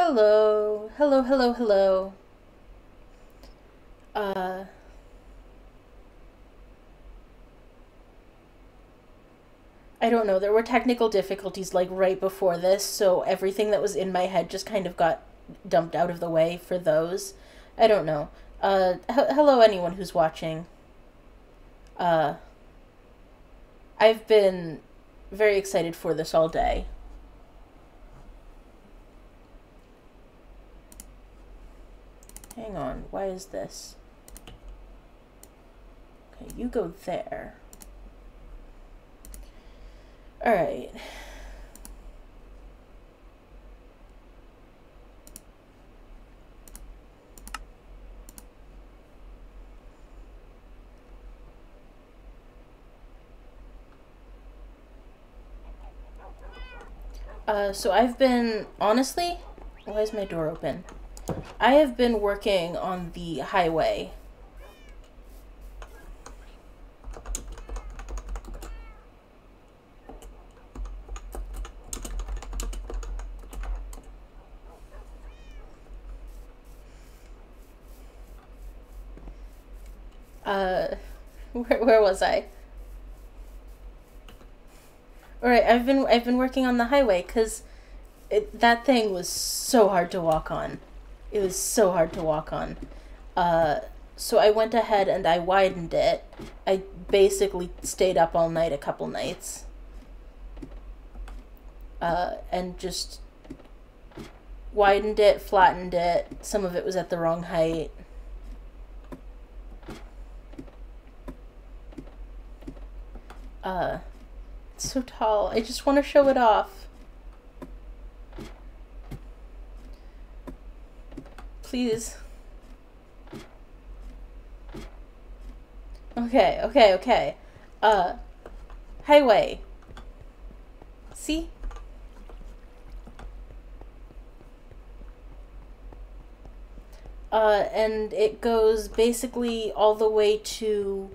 Hello. Hello, hello, hello. Uh, I don't know. There were technical difficulties like right before this, so everything that was in my head just kind of got dumped out of the way for those. I don't know. Hello anyone who's watching. Uh, I've been very excited for this all day. Hang on. Why is this? Okay, you go there. All right. So I've been, honestly, why is my door open? I have been working on the highway. Uh, where was I? All right, I've been working on the highway because that thing was so hard to walk on. It was so hard to walk on. Uh, so I went ahead and I widened it. I basically stayed up all night a couple nights. And just widened it, flattened it. Some of it was at the wrong height. It's so tall. I just want to show it off. Please. Okay, okay, okay. Highway. See? And it goes basically all the way to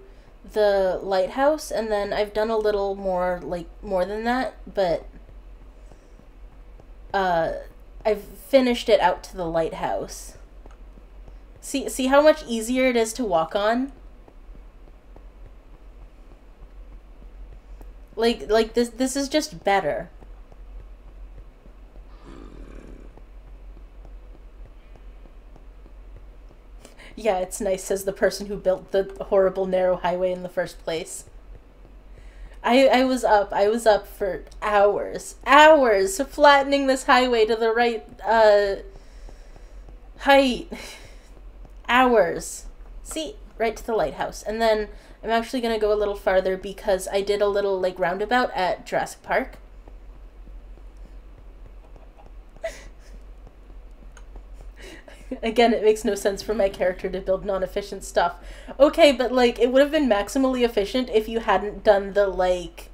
the lighthouse, and then I've done a little more, like, more than that, but, uh, I've finished it out to the lighthouse. See how much easier it is to walk on? Like this is just better. Yeah, it's nice, says the person who built the horrible narrow highway in the first place. I was up for hours flattening this highway to the right height. Hours. See, right to the lighthouse. And then I'm actually gonna go a little farther because I did a little like roundabout at Jurassic Park. Again, it makes no sense for my character to build non-efficient stuff. Okay, but like it would have been maximally efficient if you hadn't done the like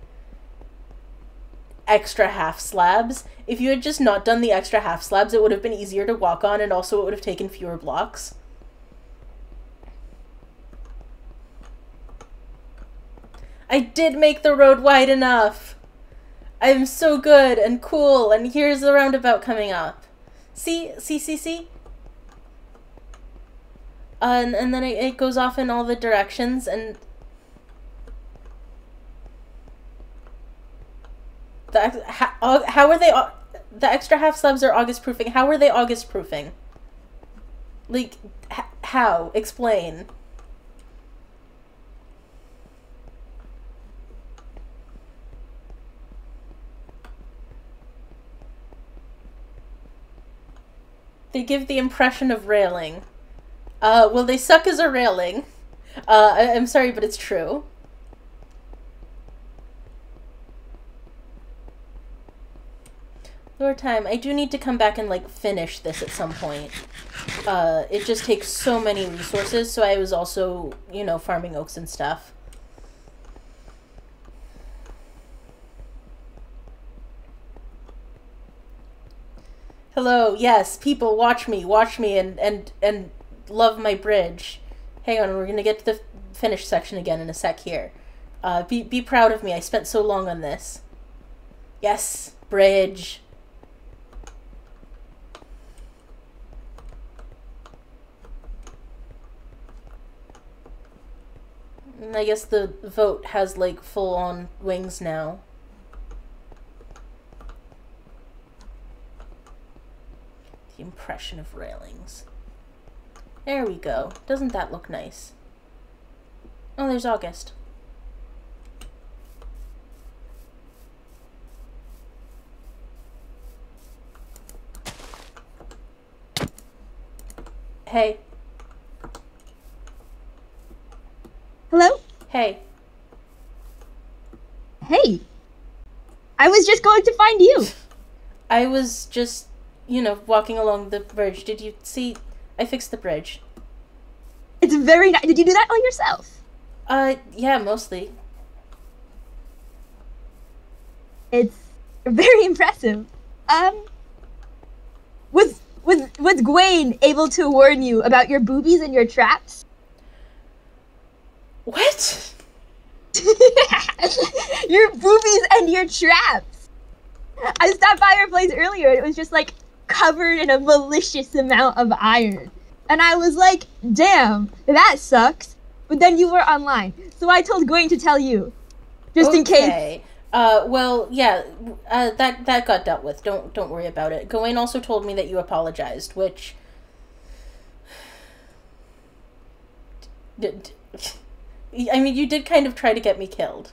extra half slabs. If you had just not done the extra half slabs, it would have been easier to walk on, and also it would have taken fewer blocks. I did make the road wide enough. I'm so good and cool, and here's the roundabout coming up. See? See, see, see? And then it goes off in all the directions, and how are they? The extra half slabs are August proofing. How are they August proofing? Like, how? Explain. They give the impression of railing. Well, they suck as a railing. I'm sorry, but it's true. Lord time, I do need to come back and, like, finish this at some point. It just takes so many resources, so I was also, you know, farming oaks and stuff. Hello, yes, people, watch me, and love my bridge. Hang on, we're gonna get to the finish section again in a sec here. Be proud of me, I spent so long on this. Yes, bridge. And I guess the vote has, like, full-on wings now. The impression of railings. There we go. Doesn't that look nice? Oh, there's August. Hey. Hello? Hey. Hey. I was just going to find you. I was just, you know, walking along the bridge. Did you see? I fixed the bridge. It's very nice. Did you do that all yourself? Yeah, mostly. It's very impressive. Was Gwaine able to warn you about your boobies and your traps? What? Your boobies and your traps. I stopped by your place earlier and it was just like covered in a malicious amount of iron. And I was like, damn, that sucks. But then you were online. So I told Gwaine to tell you. Just in case. Well, yeah, that got dealt with. Don't worry about it. Gawain also told me that you apologized, which... I mean, you did kind of try to get me killed.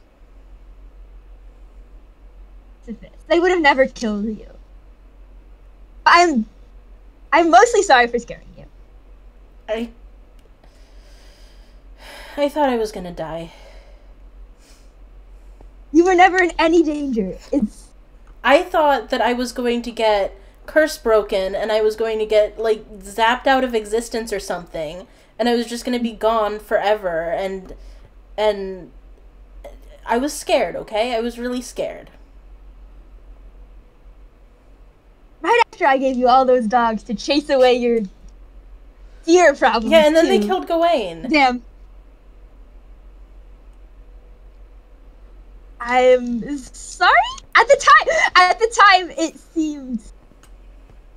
They would have never killed you. I'm mostly sorry for scaring you. I thought I was gonna die. You were never in any danger. I thought that I was going to get curse broken and I was going to get, like, zapped out of existence or something. And I was just going to be gone forever. And I was scared, okay? I was really scared. Right after I gave you all those dogs to chase away your fear problems. Yeah, and then they killed Gawain. Damn. I'm sorry? At the time, it seemed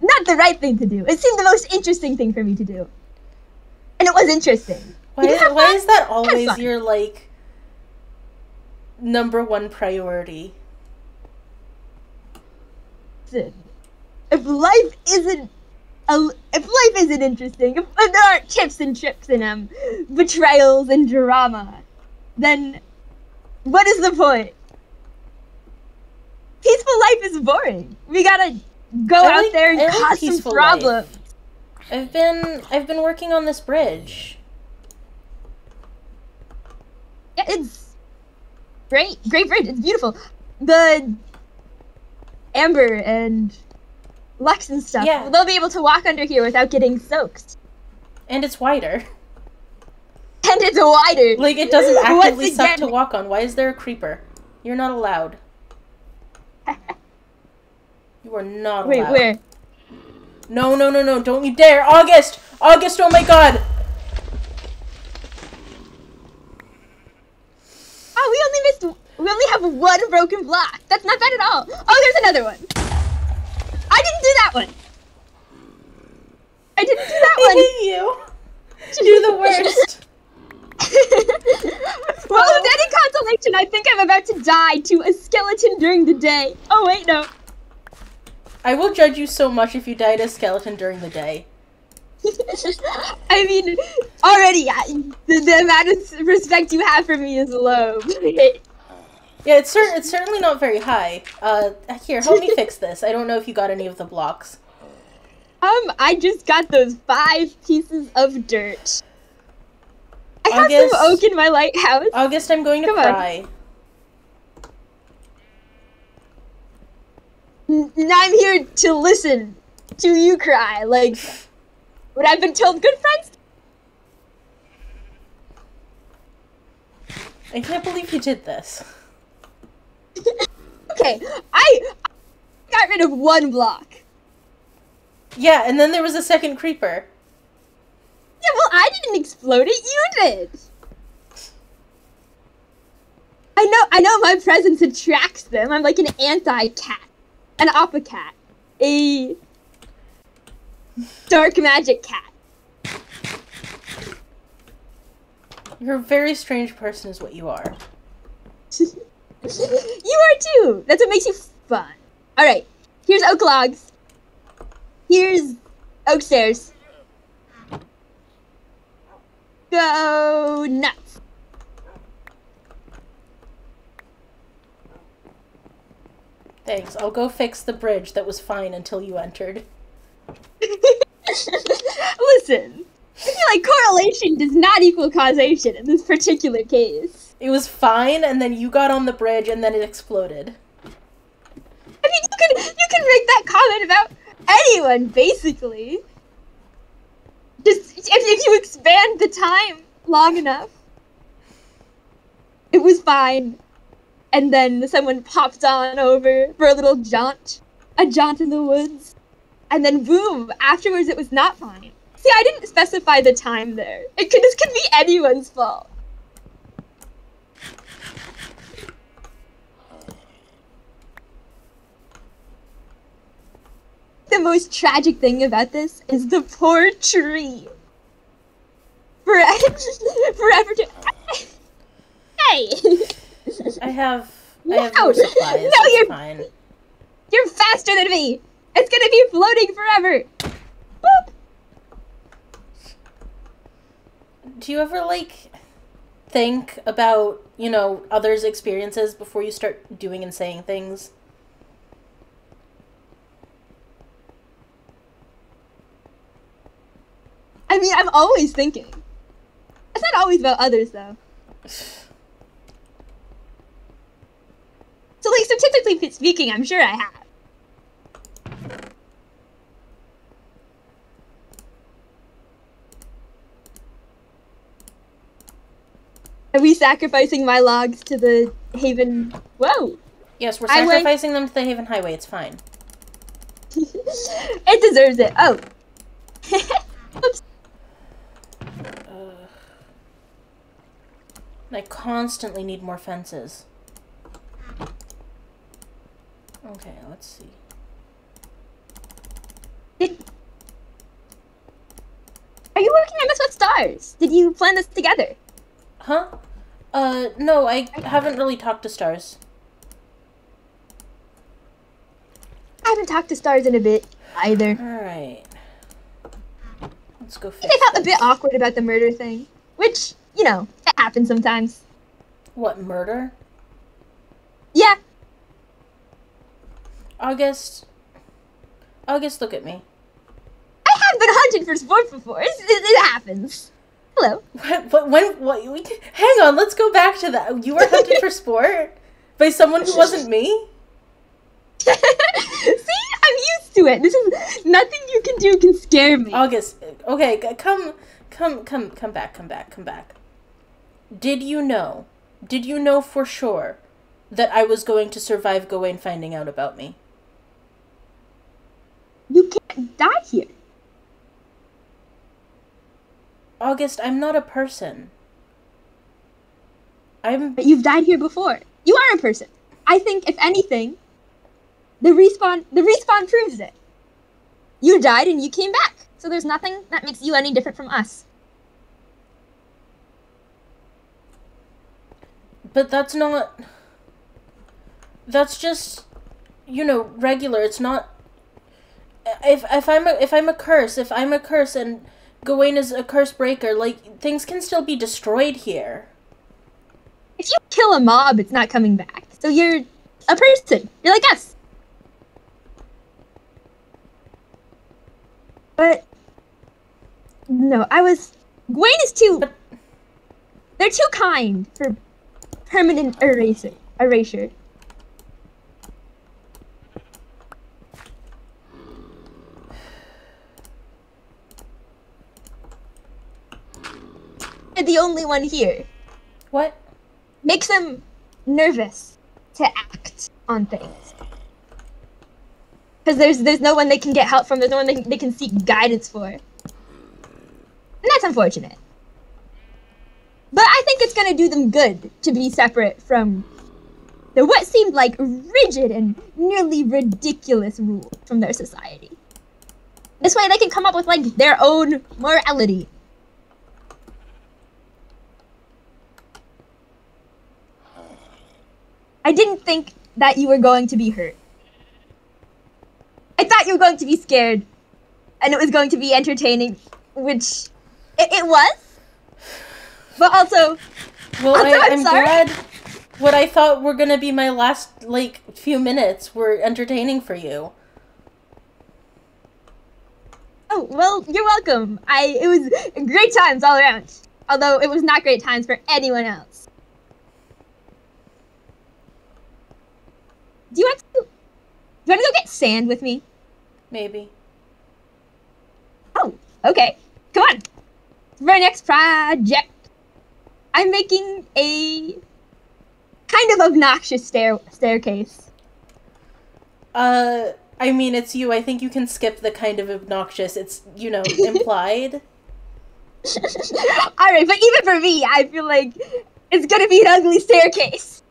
not the right thing to do. It seemed the most interesting thing for me to do. And it was interesting. Why is that always your, like, #1 priority? Listen, if life isn't interesting, if there aren't tips and tricks and betrayals and drama, then what is the point? Peaceful life is boring. We gotta go out there and cause some problems. I've been working on this bridge. Yeah, it's great bridge. It's beautiful. The Amber and Lux and stuff, yeah, they'll be able to walk under here without getting soaked. And it's wider. And it's wider. Like, it doesn't actively suck to walk on. Why is there a creeper? You're not allowed. You are not allowed. Wait, where? No, don't you dare! August! August, oh my god! Oh, we only have one broken block. That's not bad at all. Oh, there's another one. I didn't do that one. I didn't do that one. I hate you. You're the worst. Well, with any consolation, I think I'm about to die to a skeleton during the day. Oh, wait, no. I will judge you so much if you die to a skeleton during the day. I mean, already, the amount of respect you have for me is low. Yeah, it's certainly not very high. Here, help me fix this. I don't know if you got any of the blocks. I just got those 5 pieces of dirt. I have some oak in my lighthouse. August, I'm going to cry. I'm here to listen to you cry, like what I've been told good friends. I can't believe you did this. Okay, I got rid of 1 block. Yeah, and then there was a second creeper. Yeah, well, I didn't explode it, you did. I know my presence attracts them. I'm like an anti-cat. An oppa cat. A dark magic cat. You're a very strange person is what you are. You are too! That's what makes you fun. Alright, here's oak logs. Here's oak stairs. Go nuts! Thanks. I'll go fix the bridge that was fine until you entered. Listen, I feel like correlation does not equal causation in this particular case. It was fine, and then you got on the bridge, and then it exploded. I mean, you can make that comment about anyone, basically. Just if you expand the time long enough, it was fine, and then someone popped on over for a little jaunt, a jaunt in the woods, and then boom! Afterwards, it was not fine. See, I didn't specify the time there. This could be anyone's fault. The most tragic thing about this is the poor tree. Forever to... Hey! I have No, no supplies. no, It's you're fine. You're faster than me! It's gonna be floating forever! Boop! Do you ever, like, think about, you know, others' experiences before you start doing and saying things? I mean, I'm always thinking. It's not always about others, though. So, like, statistically speaking, I'm sure I have. Are we sacrificing my logs to the Haven? Whoa! Yes, we're I went- sacrificing them to the Haven Highway. It's fine. It deserves it. Oh. Oops. I constantly need more fences. Okay, let's see. Are you working on this with stars? Did you plan this together? Huh? No, I haven't really talked to Stars. I haven't talked to stars in a bit either. Alright. Let's go fix They felt a this. bit awkward about the murder thing, which, you know, it happens sometimes. What, murder? Yeah, August, look at me. I have been hunted for sport before. It happens. Hello. Hang on, let's go back to that. You were hunted for sport? By someone who wasn't me? See, I'm used to it. This is nothing you can do can scare me. August, okay, come back. Did you know for sure that I was going to survive Gawain finding out about me? You can't die here. August, I'm not a person. But you've died here before. You are a person. I think, if anything, the respawn proves it. You died and you came back. So there's nothing that makes you any different from us. But that's just, you know, regular. It's not. If I'm a curse and Gawain is a curse breaker, like, things can still be destroyed here. If you kill a mob, it's not coming back. So you're a person. You're like us. But no, Gawain is too. They're too kind for permanent erasure. You're the only one here. What? Makes them nervous to act on things. Because there's no one they can get help from. There's no one they can seek guidance for. And that's unfortunate. But I think it's going to do them good to be separate from what seemed like rigid and nearly ridiculous rules from their society. This way they can come up with, like, their own morality. I didn't think that you were going to be hurt. I thought you were going to be scared, and it was going to be entertaining, which it was. But also, Well, I'm sorry. glad what I thought were gonna be my last, like, few minutes were entertaining for you. Oh, well, you're welcome. It was great times all around. Although it was not great times for anyone else. Do you want to go get sand with me? Maybe. Oh, okay. Come on. For our next project, I'm making a kind of obnoxious staircase. I mean, it's you. I think you can skip the kind of obnoxious. It's, you know, implied. Alright, but even for me, I feel like it's gonna be an ugly staircase.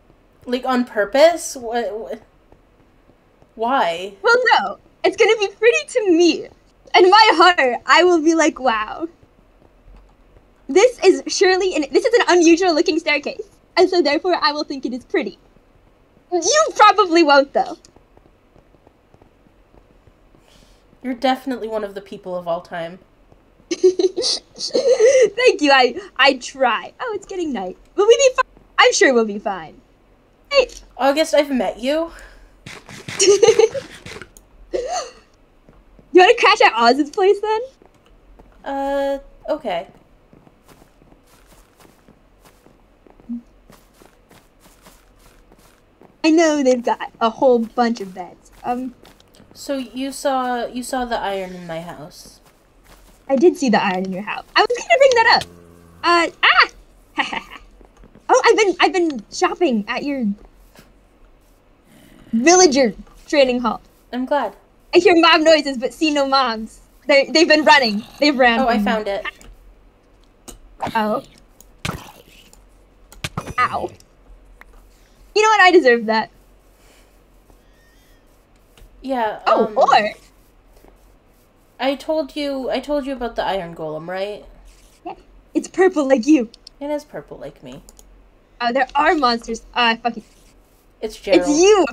Like, on purpose? What? Why? Well, no. It's gonna be pretty to me. In my heart, I will be like, wow. This is an unusual looking staircase. And so therefore, I will think it is pretty. You probably won't, though. You're definitely one of the people of all time. Thank you, I try. Oh, it's getting night. Will we be fine? I'm sure we'll be fine. Hey. August, I've met you. You want to crash at Oz's place, then? Okay. I know they've got a whole bunch of beds. So you saw the iron in my house. I did see the iron in your house. I was gonna bring that up. Oh, I've been shopping at your villager training hall. I'm glad. I hear mob noises, but see no mobs. They've been running. They've ran. Oh, I found it. Oh. Ow. You know what? I deserve that. Yeah. Or. I told you about the iron golem, right? Yeah. It's purple like you. It is purple like me. Oh, there are monsters. Fucking. It's Gerald. It's you.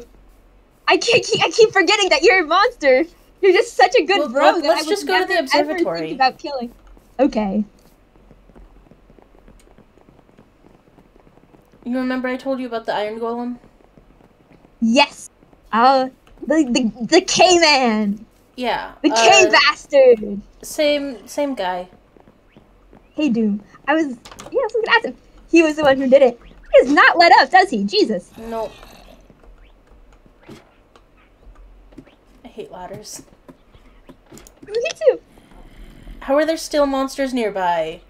I keep forgetting that you're a monster. You're just such a good bro that let's I just would go to the never, ever observatory. think about killing. Okay. You remember I told you about the iron golem? Yes. The K-man. Yeah. The K-bastard. Same guy. Hey, Doom. I was gonna ask him. He was the one who did it. He does not let up, does he? Jesus. Nope. I hate ladders. Me too. How are there still monsters nearby?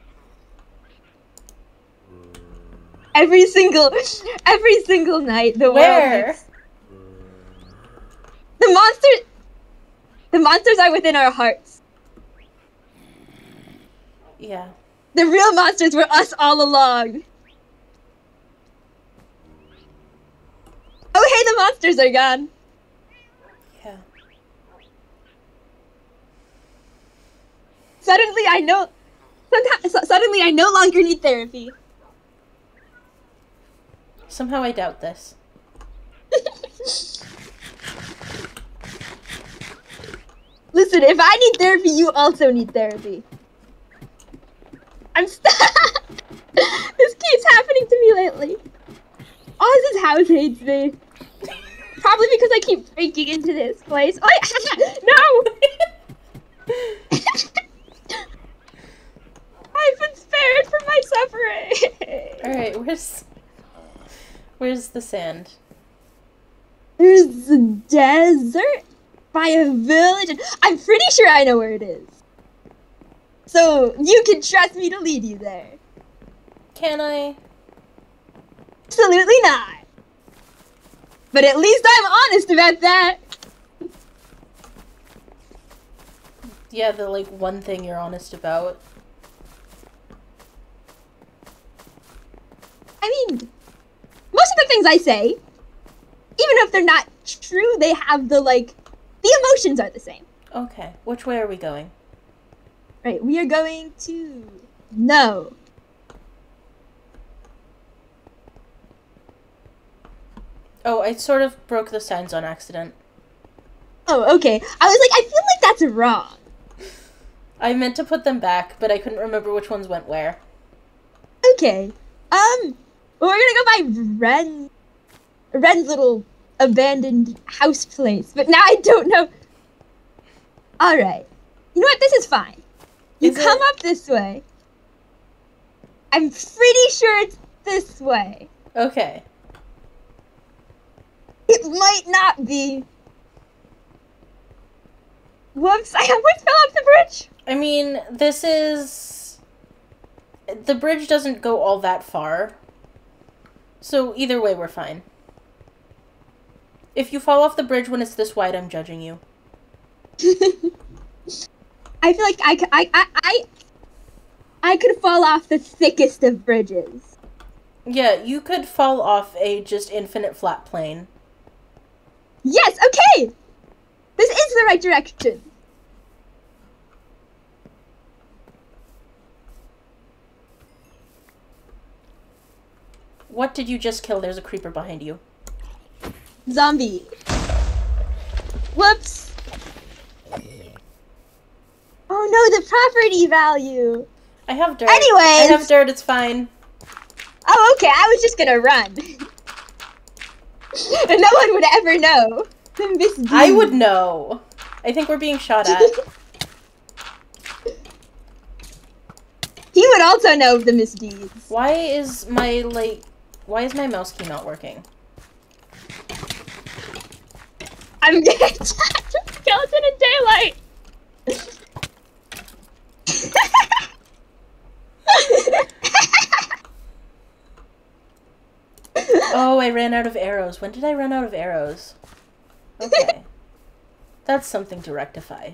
Every single night, the Where? world. The monsters are within our hearts. Yeah. The real monsters were us all along. Oh, hey, the monsters are gone. Yeah. Suddenly, I no longer need therapy. Somehow I doubt this. Listen, if I need therapy, you also need therapy. I'm stuck. This keeps happening to me lately. Oz's house hates me. Probably because I keep breaking into this place. Oh, no! I've been spared from my suffering. Alright, where's the sand? There's a desert by a village, and I'm pretty sure I know where it is. So you can trust me to lead you there. Can I? Absolutely not. But at least I'm honest about that. Yeah, the like one thing you're honest about. I mean, most of the things I say, even if they're not true, they have the emotions are the same. Okay, which way are we going? Right, we are going to... No. Oh, I sort of broke the signs on accident. Oh, okay. I was like, I feel like that's wrong. I meant to put them back, but I couldn't remember which ones went where. Okay. Well, we're gonna go by Ren's little abandoned house place, but now I don't know. All right. You know what? This is fine. You come up this way. I'm pretty sure it's this way. Okay. It might not be. Whoops, I almost fell off the bridge. I mean, this is... The bridge doesn't go all that far. So either way, we're fine. If you fall off the bridge when it's this wide, I'm judging you. I feel like I could fall off the thickest of bridges. Yeah, you could fall off a just infinite flat plane. Yes, okay! This is the right direction. What did you just kill? There's a creeper behind you. Zombie. Whoops. Oh no, the property value. I have dirt. Anyways. I have dirt, it's fine. Oh, okay, I was just gonna run. And no one would ever know. Miss D. I would know. I think we're being shot at. He would also know the misdeeds. Why is my mouse key not working? I'm gonna attack the skeleton in daylight. Oh, I ran out of arrows. When did I run out of arrows? Okay. That's something to rectify.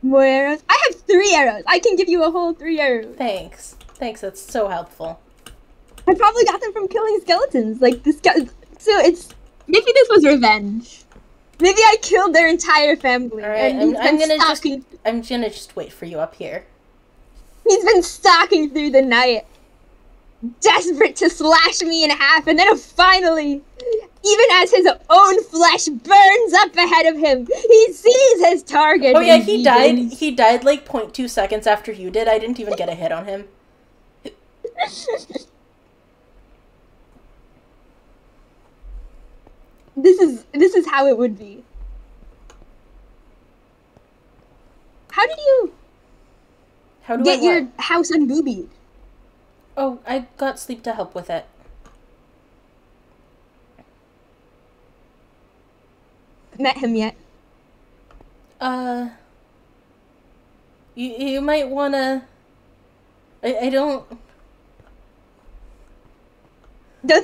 More arrows? I have 3 arrows. I can give you a whole 3 arrows. Thanks. Thanks, that's so helpful. I probably got them from killing skeletons. Like, so it's... Maybe this was revenge. Maybe I killed their entire family. Alright, and I'm gonna just wait for you up here. He's been stalking through the night, desperate to slash me in half, and then finally, even as his own flesh burns up ahead of him, he sees his target. Oh yeah, he died. He died like 0.2 seconds after you did. I didn't even get a hit on him. This is how it would be. How did you get your house unboobied? Oh, I got sleep to help with it. Met him yet? You might wanna... I don't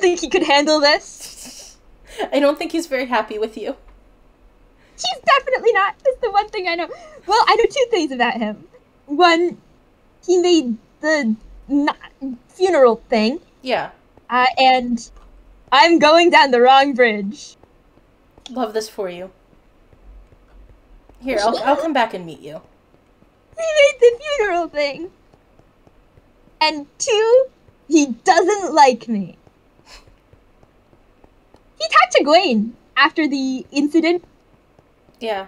think he could handle this? I don't think he's very happy with you. He's definitely not. That's the one thing I know. Well, I know 2 things about him. One, he made the funeral thing. Yeah. And I'm going down the wrong bridge. Love this for you. Here, I'll come back and meet you. He made the funeral thing. And 2, he doesn't like me. He talked to Gwen after the incident. Yeah.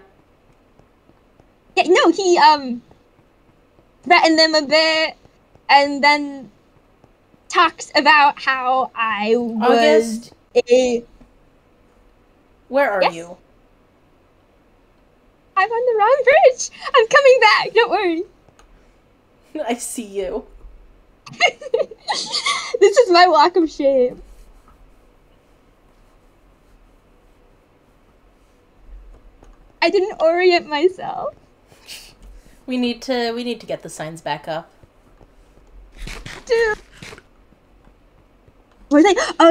Yeah, no, he, threatened them a bit, and then talks about how I was Where are you? I'm on the wrong bridge. I'm coming back. Don't worry. I see you. This is my walk of shame. I didn't orient myself. We need to get the signs back up. Dude. What was I? Oh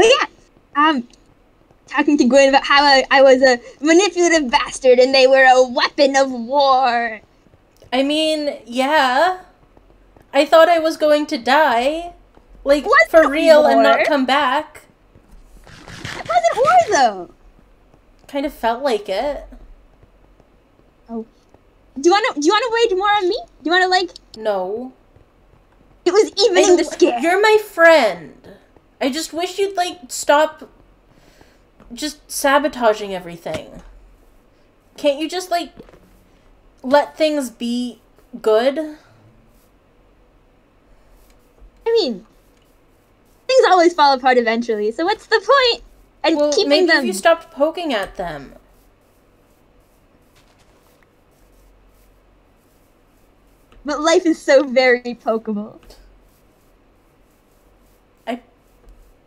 yeah. Talking to Gwen about how I was a manipulative bastard and they were a weapon of war. I mean, yeah. I thought I was going to die. Like, for real war? And not come back. It wasn't war, though. Kind of felt like it. Oh. Do you wanna wage more on me? Do you wanna, like... No. It was evening the scare. You're my friend. I just wish you'd, like, stop just sabotaging everything. Can't you just, like, let things be good? I mean, things always fall apart eventually, so what's the point? And Well, keeping maybe them... if you stopped poking at them. But life is so very pokeable. I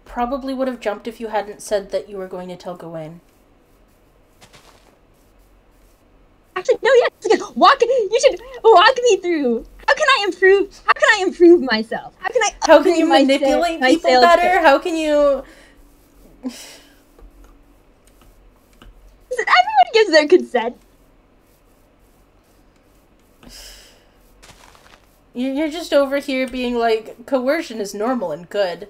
probably would have jumped if you hadn't said that you were going to tell Gawain. Actually, no, yes. You should walk me through. How can I improve myself? How can I How can you manipulate people better? How can you... Everyone gives their consent. You're just over here being like, coercion is normal and good.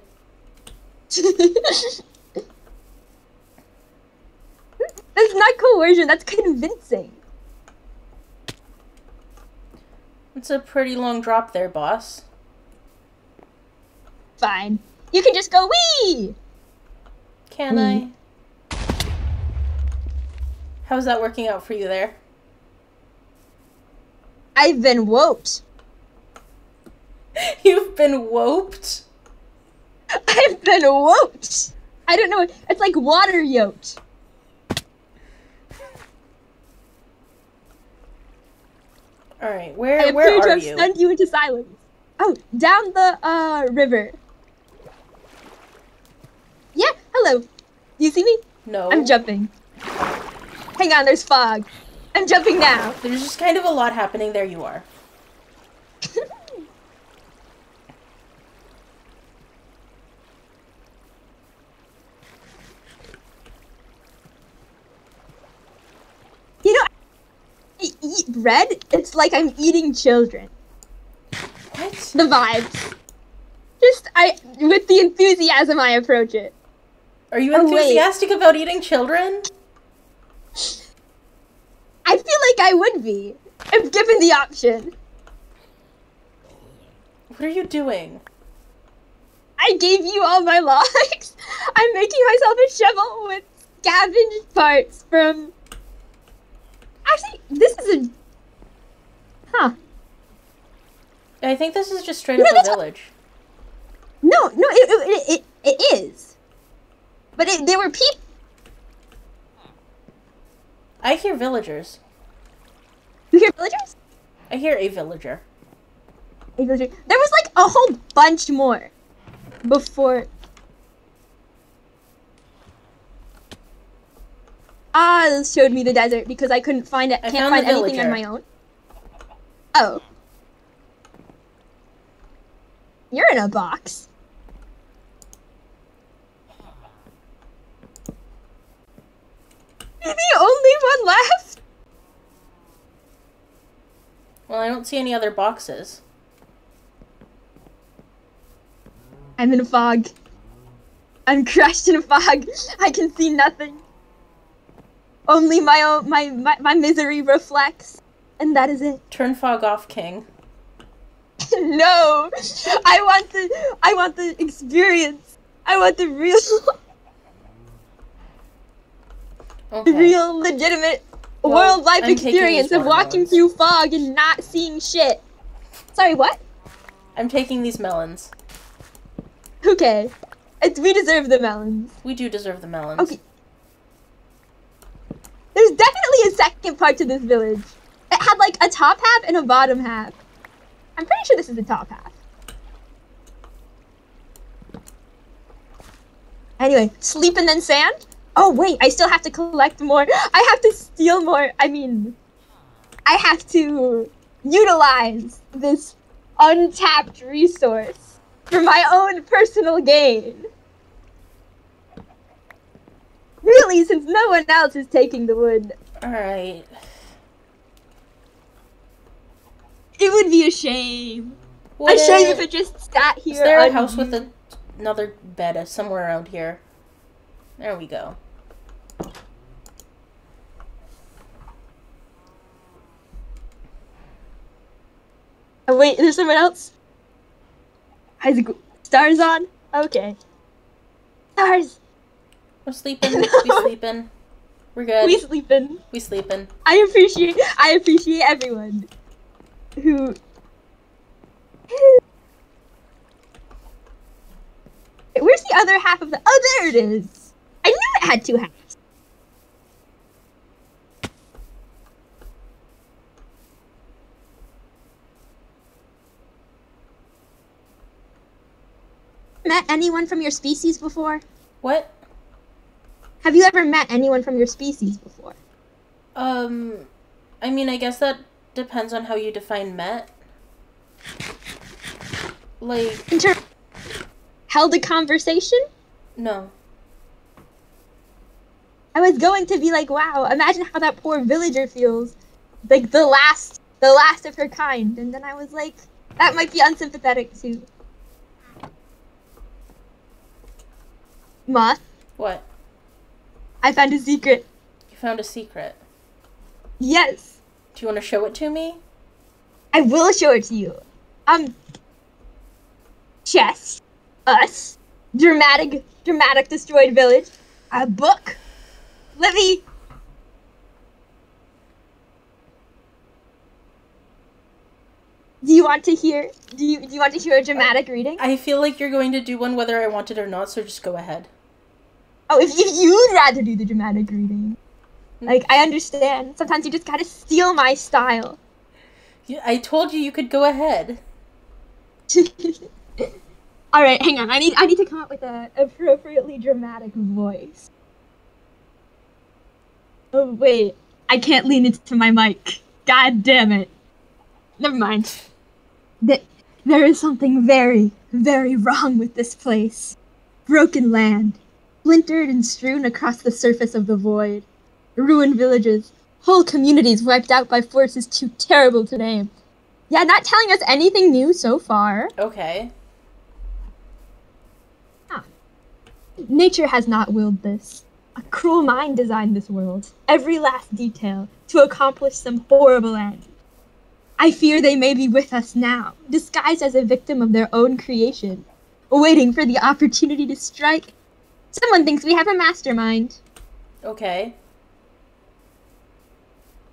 That's not coercion, that's convincing. It's a pretty long drop there, boss. Fine. You can just go wee! Can I? How's that working out for you there? I've been whooped. You've been whooped? I've been whooped! I don't know, it's like water yoked. Alright, where I are appear to have you? stunned you into silence. Oh, down the, river. Yeah, hello. You see me? No. I'm jumping. Hang on, there's fog. I'm jumping now. There's just kind of a lot happening. There you are. You know, I eat bread, it's like I'm eating children. What? The vibes. With the enthusiasm I approach it. Are you Oh, wait. enthusiastic about eating children? I feel like I would be, if given the option. What are you doing? I gave you all my logs. I'm making myself a shovel with scavenged parts from... Actually, this is a... Huh. I think this is just straight up a village. No, it is. But they were people. I hear villagers. You hear villagers? I hear a villager. A villager. There was like a whole bunch more before. This showed me the desert because I couldn't find it. I Can't found find the anything on villager. my own. Oh. You're in a box. You're the only one left? Well, I don't see any other boxes. I'm in a fog. I'm crushed in a fog. I can see nothing. Only my misery reflects, and that is it. Turn fog off, King. No, I want the experience. I want the real, Okay. real, legitimate Well, world life I'm taking experience these of walking watermelons. through fog and not seeing shit. Sorry, what? I'm taking these melons. Okay, we deserve the melons. We do deserve the melons. Okay. There's definitely a second part to this village. It had like a top half and a bottom half. I'm pretty sure this is the top half. Anyway, sleep and then sand? Oh wait, I still have to collect more. I have to steal more. I mean, I have to utilize this untapped resource for my own personal gain. Really, since no one else is taking the wood. Alright. It would be a shame. Would A shame if it- it just sat here. Is there a house with another bed somewhere around here? There we go. Oh, wait, there's someone else? Stars on? Okay. Stars. We're sleeping. We sleeping. We're good. We sleeping. We sleeping. I appreciate everyone who. Where's the other half of the? Oh, there it is. I knew it had two halves. Met anyone from your species before? What? Have you ever met anyone from your species before? I mean, I guess that depends on how you define met. Like... Held a conversation? No. I was going to be like, wow, imagine how that poor villager feels. Like, the last of her kind. And then I was like, that might be unsympathetic, too. Moth? What? I found a secret. You found a secret? Yes. Do you want to show it to me? I will show it to you. Chess. Us. Dramatic destroyed village. A book. Let me... Do you want to hear a dramatic reading? I feel like you're going to do one whether I want it or not, so just go ahead. Oh, if you'd rather do the dramatic reading. Like, I understand. Sometimes you just gotta steal my style. I told you could go ahead. Alright, hang on. I need to come up with an appropriately dramatic voice. Oh, wait. I can't lean into my mic. God damn it. Never mind. There is something very, very wrong with this place. Broken land. Splintered and strewn across the surface of the void. Ruined villages. Whole communities wiped out by forces too terrible to name. Yeah, not telling us anything new so far. Okay. Nature has not willed this. A cruel mind designed this world, every last detail, to accomplish some horrible end. I fear they may be with us now, disguised as a victim of their own creation, waiting for the opportunity to strike. Someone thinks we have a mastermind. Okay.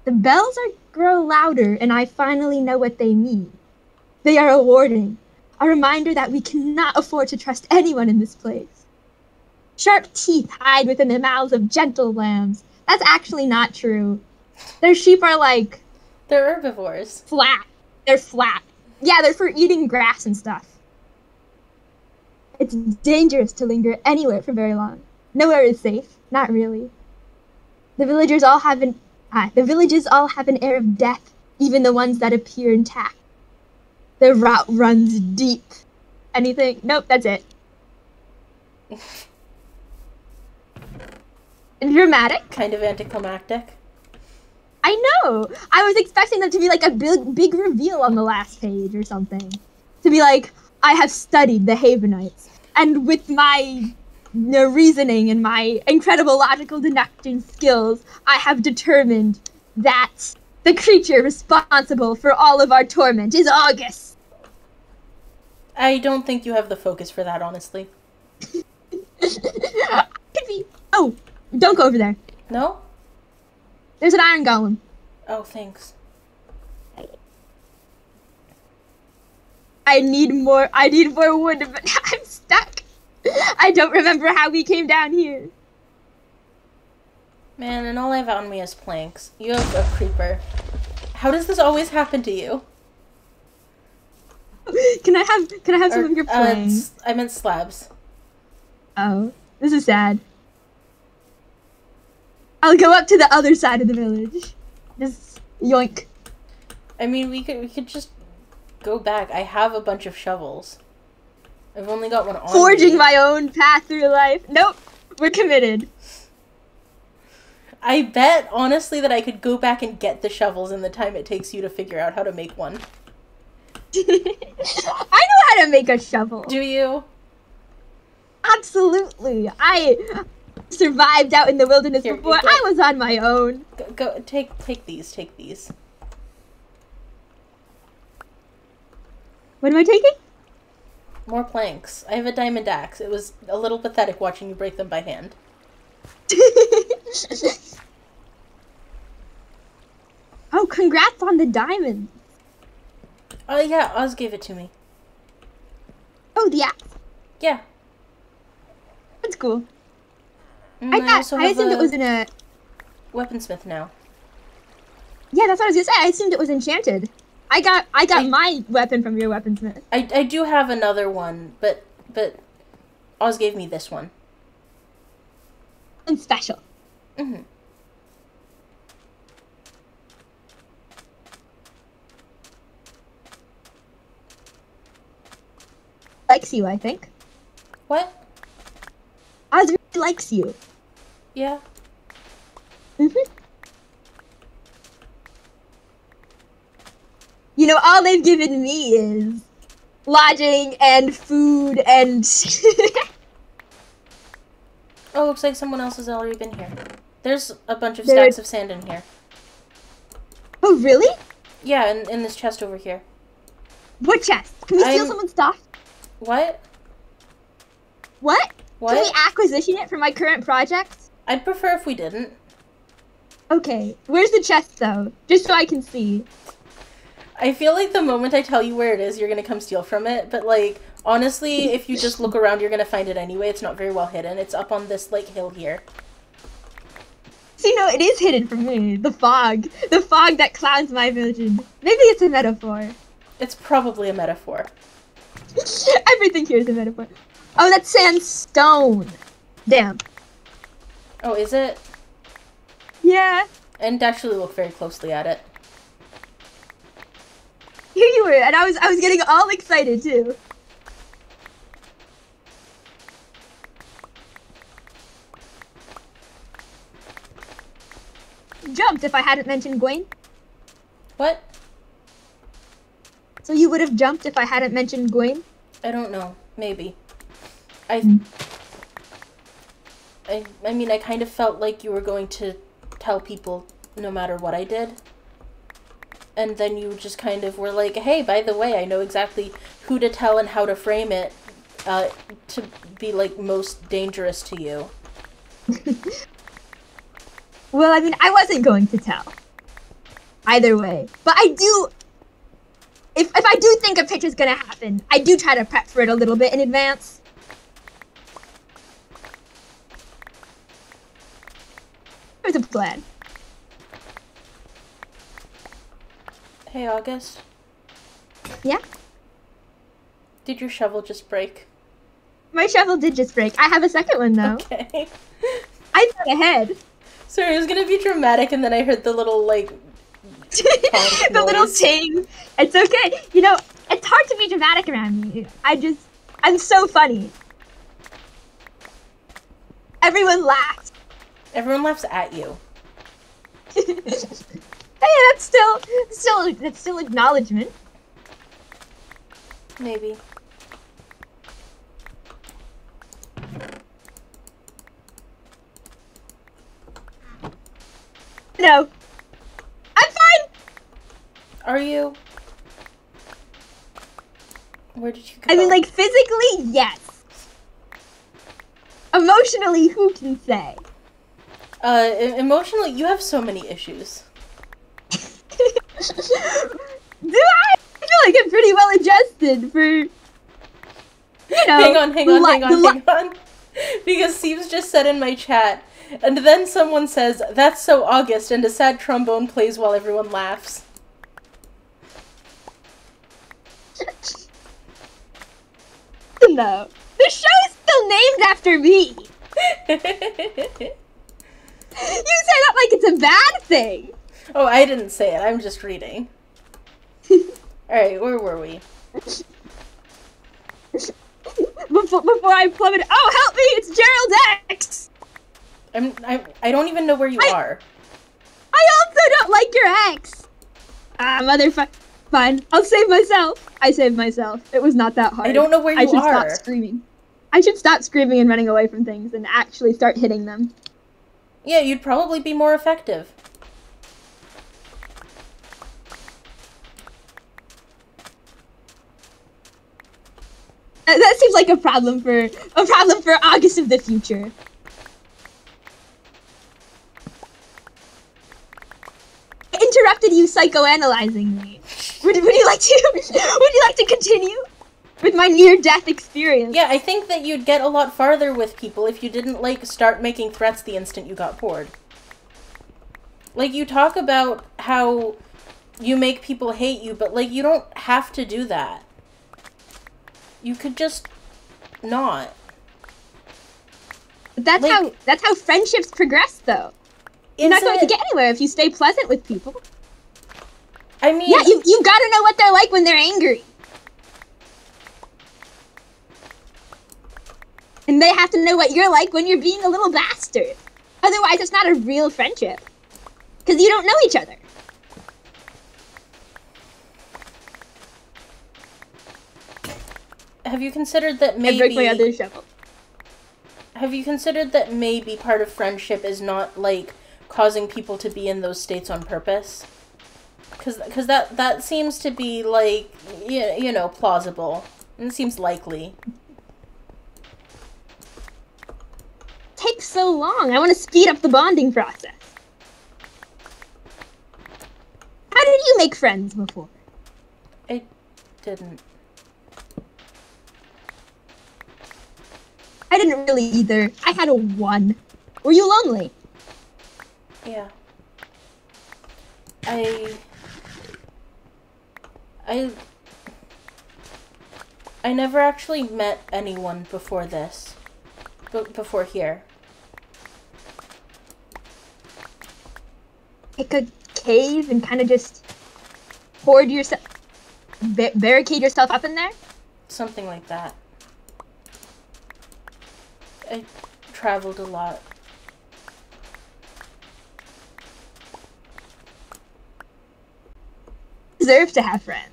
The bells grow louder, and I finally know what they mean. They are a warning, a reminder that we cannot afford to trust anyone in this place. Sharp teeth hide within the mouths of gentle lambs. That's actually not true. Their sheep are like... They're herbivores. Flat. They're flat. Yeah, they're for eating grass and stuff. It's dangerous to linger anywhere for very long. Nowhere is safe. Not really. The villages all have an air of death, even the ones that appear intact. The route runs deep. Anything? Nope, that's it. Dramatic. Kind of anticlimactic. I know! I was expecting them to be like a big reveal on the last page or something. To be like, I have studied the Havenites, and with my reasoning and my incredible logical deduction skills, I have determined that the creature responsible for all of our torment is August. I don't think you have the focus for that, honestly. Could be. Oh, don't go over there. No? There's an iron golem. Oh, thanks. I need more wood, but I'm stuck. I don't remember how we came down here. Man, and all I have on me is planks. You have a creeper. How does this always happen to you? Can I have some of your planks? I meant slabs. Oh, this is sad. I'll go up to the other side of the village. Just yoink. I mean, we could just go back. I have a bunch of shovels. I've only got one on Forging me. my own path through life. Nope, we're committed. I bet, honestly, that I could go back and get the shovels in the time it takes you to figure out how to make one. I know how to make a shovel. Do you? Absolutely. I survived out in the wilderness Here, before. I was on my own. Go take these. What am I taking? More planks. I have a diamond axe. It was a little pathetic watching you break them by hand. Oh, congrats on the diamond. Oh, yeah, Oz gave it to me. Oh, the axe. Yeah. That's cool. I also I have assumed a it was in a... weaponsmith now. Yeah, that's what I was gonna say. I assumed it was enchanted. I got my weapon from your weaponsmith. I do have another one, but Oz gave me this one. And special. Mm-hmm. Likes you, I think. What? Oz really likes you. Yeah. Mm-hmm. You know, all they've given me is lodging and food and... Oh, looks like someone else has already been here. There's a bunch of stacks of sand in here. Oh, really? Yeah, in this chest over here. What chest? Can we steal someone's stuff? What? What? What? Can we acquisition it for my current project? I'd prefer if we didn't. Okay, where's the chest, though? Just so I can see. I feel like the moment I tell you where it is, you're gonna come steal from it, but, like, honestly, if you just look around, you're gonna find it anyway. It's not very well hidden. It's up on this, like, hill here. See, no, it is hidden from me. The fog. The fog that clouds my vision. Maybe it's a metaphor. It's probably a metaphor. Everything here is a metaphor. Oh, that's sandstone. Damn. Oh, is it? Yeah. And actually look very closely at it. Here you were, and I was getting all excited too. Jumped if I hadn't mentioned Gwen. What? So you would have jumped if I hadn't mentioned Gwen? I don't know. Maybe. I mean, I kind of felt like you were going to tell people no matter what I did. And then you just kind of were like, hey, by the way, I know exactly who to tell and how to frame it to be, like, most dangerous to you. Well, I mean, I wasn't going to tell. Either way. But I do... If I do think a picture's gonna happen, I do try to prep for it a little bit in advance. There's a plan. Hey, August. Yeah? Did your shovel just break? My shovel did just break. I have a second one, though. Okay. I thought ahead. Sorry, it was gonna be dramatic, and then I heard the little, like... The little ting. It's okay. You know, it's hard to be dramatic around me. I'm so funny. Everyone laughs. Everyone laughs at you. Hey, that's still acknowledgement. Maybe. No. I'm fine. Are you? Where did you go? I mean, like, physically, yes. Emotionally, who can say? Emotionally, you have so many issues. Do I? I feel like I'm pretty well adjusted for, you know. Hang on. Because Steve's just said in my chat, and then someone says, "That's so August," and a sad trombone plays while everyone laughs. No. The show is still named after me. You say that like it's a bad thing. Oh, I didn't say it. I'm just reading. Alright, where were we? Before I plummeted. Oh, help me! It's Gerald X! I don't even know where you are. I also don't like your ex! Ah, motherfucker. Fine, I'll save myself. I saved myself. It was not that hard. I don't know where you are. I should stop screaming. I should stop screaming and running away from things and actually start hitting them. Yeah, you'd probably be more effective. That seems like a problem for August of the future. I interrupted you psychoanalyzing me. Would you like to continue with my near-death experience? Yeah, I think that you'd get a lot farther with people if you didn't, like, start making threats the instant you got bored. Like, you talk about how you make people hate you, but, like, you don't have to do that. You could just not. That's like, how friendships progress, though. You're not going to get anywhere if you stay pleasant with people. I mean... Yeah, you gotta know what they're like when they're angry. And they have to know what you're like when you're being a little bastard. Otherwise, it's not a real friendship. Because you don't know each other. Have you considered that maybe... I break my other shovel. Have you considered that maybe part of friendship is not, like, causing people to be in those states on purpose? Because that seems to be, like, you know, plausible. And it seems likely. It takes so long. I want to speed up the bonding process. How did you make friends before? I didn't. I didn't really either. I had a 1. Were you lonely? Yeah. I never actually met anyone before this. Before here. Pick a cave and kind of just hoard yourself, barricade yourself up in there? Something like that. I traveled a lot. Deserve to have friends.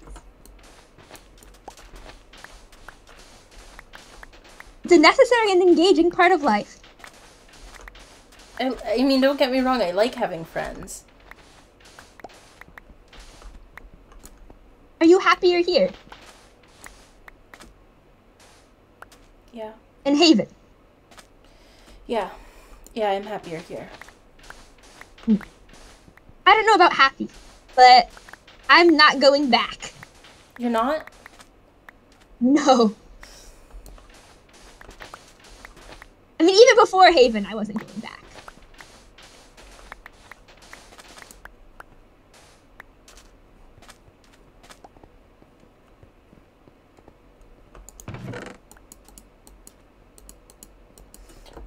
It's a necessary and engaging part of life. I mean, don't get me wrong, I like having friends. Are you happier here? Yeah. In Haven? Yeah. Yeah, I'm happier here. I don't know about happy, but I'm not going back. You're not? No. I mean, even before Haven, I wasn't going back.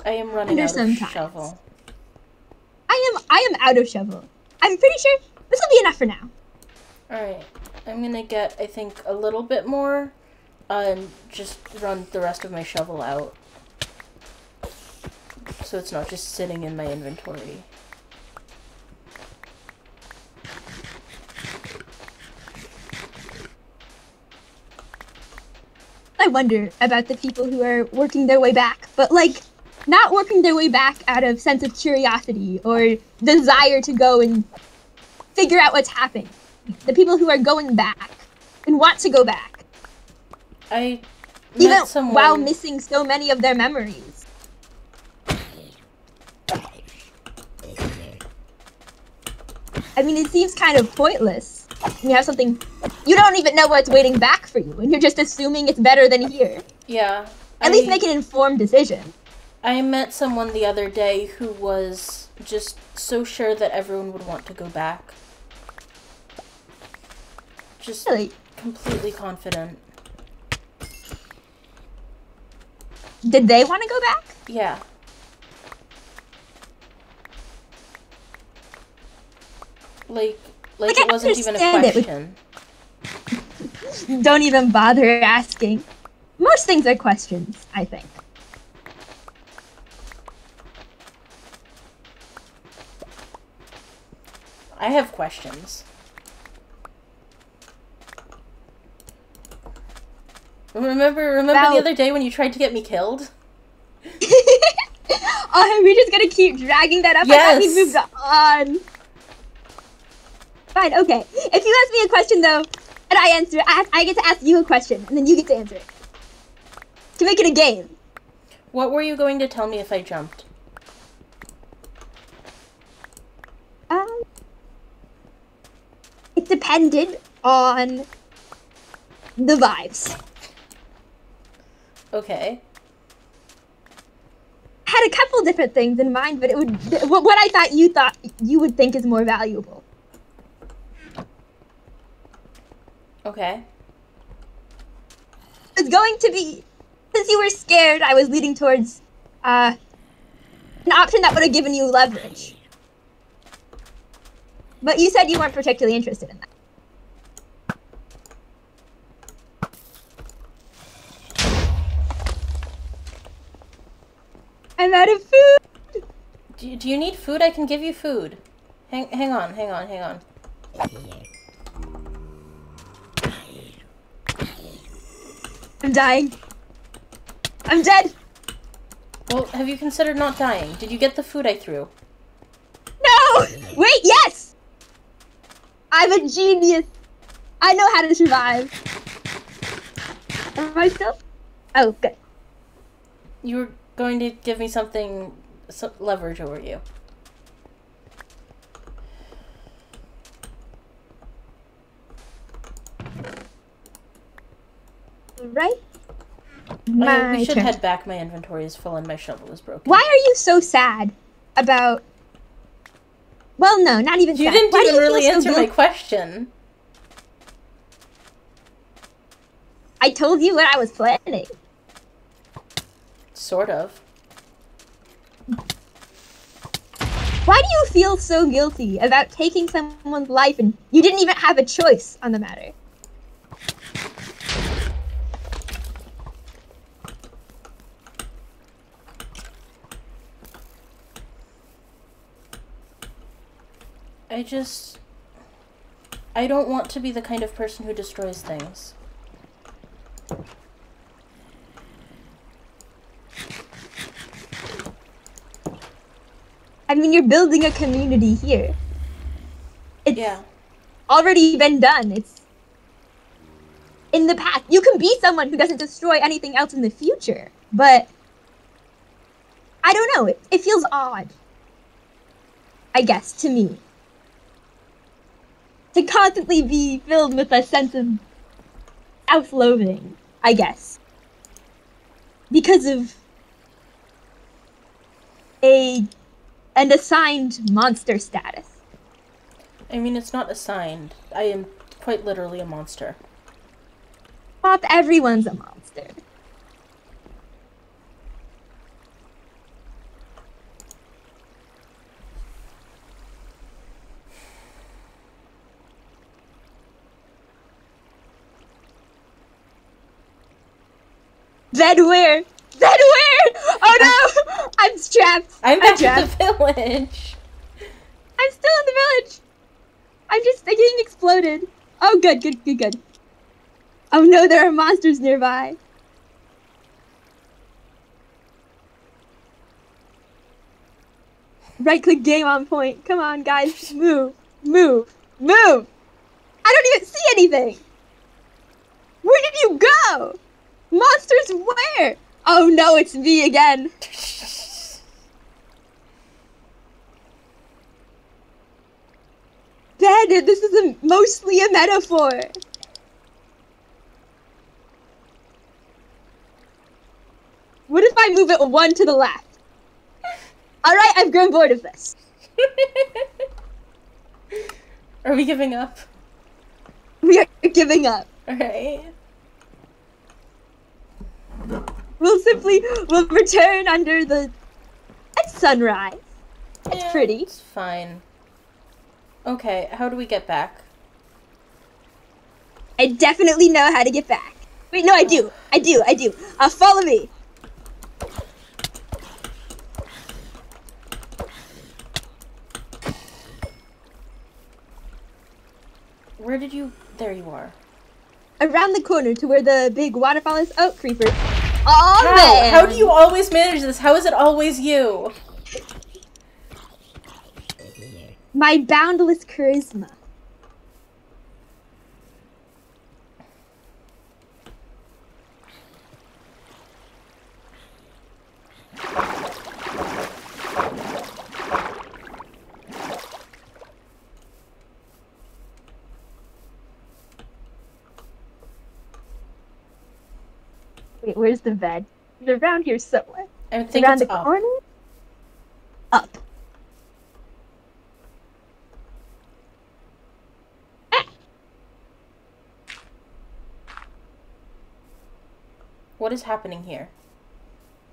I am running out of shovel. I am out of shovel. I'm pretty sure this will be enough for now. Alright. I'm gonna get, I think, a little bit more, and just run the rest of my shovel out. So it's not just sitting in my inventory. I wonder about the people who are working their way back, but like, not working their way back out of sense of curiosity or desire to go and figure out what's happening. The people who are going back and want to go back. I met even someone... while missing so many of their memories. I mean, it seems kind of pointless. You have something, you don't even know what's waiting back for you, and you're just assuming it's better than here. Yeah. At least make an informed decision. I met someone the other day who was just so sure that everyone would want to go back. Just Really? Completely confident. Did they want to go back? Yeah. Like it wasn't even a question. Don't even bother asking. Most things are questions, I think. I have questions. Remember the other day when you tried to get me killed? Are we just gonna keep dragging that up? Yes. I thought we moved on. Fine, okay. If you ask me a question though, and I answer, I get to ask you a question, and then you get to answer it. To make it a game. What were you going to tell me if I jumped? It depended on the vibes. Okay. I had a couple different things in mind, but it would what I thought you would think is more valuable. Okay. It's going to be, since you were scared, I was leading towards an option that would have given you leverage. But you said you weren't particularly interested in that. I'm out of food! Do you need food? I can give you food. Hang on. I'm dying. I'm dead! Well, have you considered not dying? Did you get the food I threw? No! Wait, yes! I'm a genius. I know how to survive. Am I still? Oh, good. You were going to give me something, some leverage over you. Right? We should turn. head back. My inventory is full and my shovel is broken. Why are you so sad about... Well, no, not even sad. You didn't Why do even you really feel so answer my guilty? question. I told you what I was planning. Sort of. Why do you feel so guilty about taking someone's life and you didn't even have a choice on the matter? I don't want to be the kind of person who destroys things. I mean, you're building a community here. It's Yeah. already been done. It's in the past. You can be someone who doesn't destroy anything else in the future, but I don't know. It feels odd, I guess, to me. To constantly be filled with a sense of self-loathing, I guess. Because of an assigned monster status. I mean, it's not assigned. I am quite literally a monster. Not everyone's a monster. Then where? Then where? Oh no! I'm trapped. I'm back trapped. at the village. I'm still in the village. I'm just getting exploded. Oh, good. Oh no, there are monsters nearby. Right-click game on point. Come on, guys. Move. I don't even see anything. Where did you go? Monsters where? Oh no, it's me again. Dad, this is mostly a metaphor. What if I move it one to the left? Alright, I've grown bored of this. Are we giving up? We are giving up. Alright. We'll return under the... It's sunrise. It's Yeah, pretty. It's fine. Okay, how do we get back? I definitely know how to get back. Wait, no, I do. Follow me. Where did you... There you are. Around the corner to where the big waterfall is. Oh, creeper. Oh, How? man. How do you always manage this? How is it always you? My boundless charisma. Wait, where's the bed? It's around here somewhere. I think Around it's the up. corner? Up. What is happening here?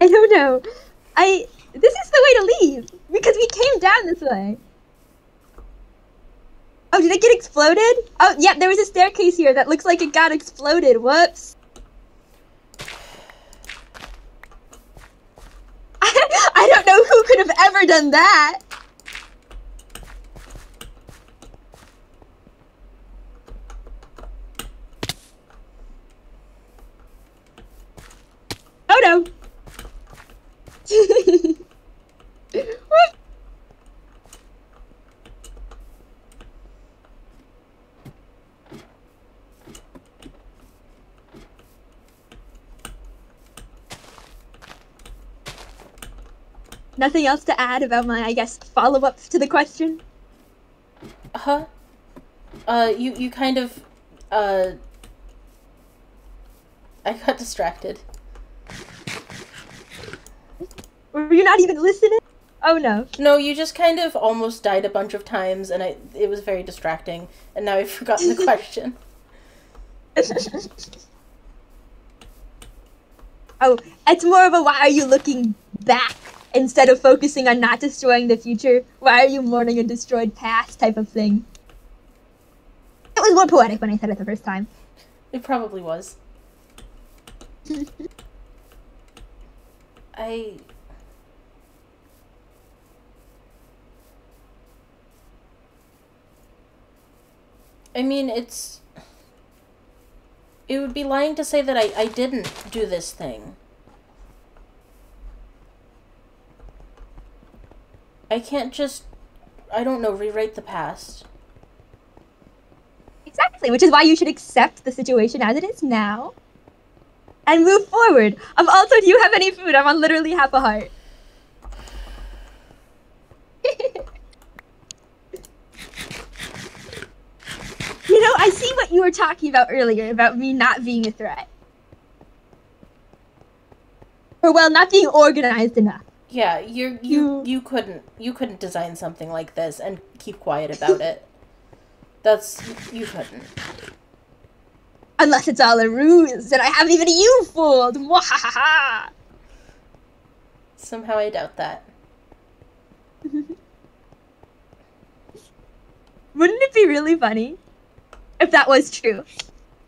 I don't know. This is the way to leave because we came down this way. Oh, did it get exploded? Oh, yeah, there was a staircase here that looks like it got exploded. Whoops. I don't know who could have ever done that. Oh no. Nothing else to add about my, I guess, follow-up to the question? Huh? You kind of, I got distracted. Were you not even listening? Oh no. No, you just kind of almost died a bunch of times, and it was very distracting, and now I've forgotten the question. Oh, it's more of a why are you looking back instead of focusing on not destroying the future? Why are you mourning a destroyed past type of thing? It was more poetic when I said it the first time. It probably was. I mean, it would be lying to say that I didn't do this thing. I can't just, I don't know, rewrite the past. Exactly, which is why you should accept the situation as it is now and move forward. Also, do you have any food? I'm on literally half a heart. You know, I see what you were talking about earlier about me not being a threat. Or, well, not being organized enough. Yeah, you couldn't design something like this and keep quiet about it. You couldn't. Unless it's all a ruse and I haven't even you fooled. Mwahaha. Somehow I doubt that. Wouldn't it be really funny if that was true?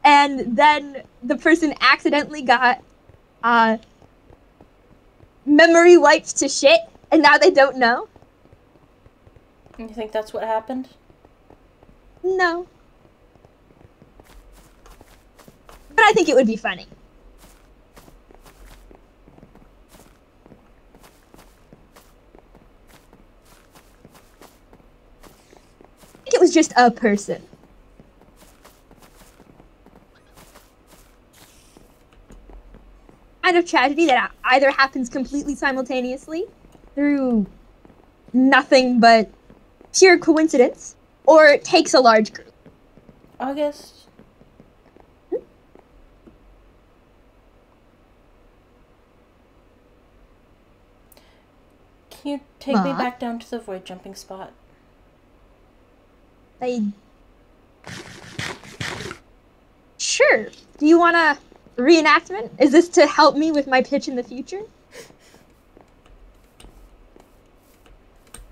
And then the person accidentally got memory wiped to shit and now they don't know? You think that's what happened? No. But I think it would be funny. I think it was just a person. Kind of tragedy that either happens completely simultaneously through nothing but pure coincidence, or it takes a large group. August? Can you take me back down to the void jumping spot? Sure. Do you want a reenactment? Is this to help me with my pitch in the future?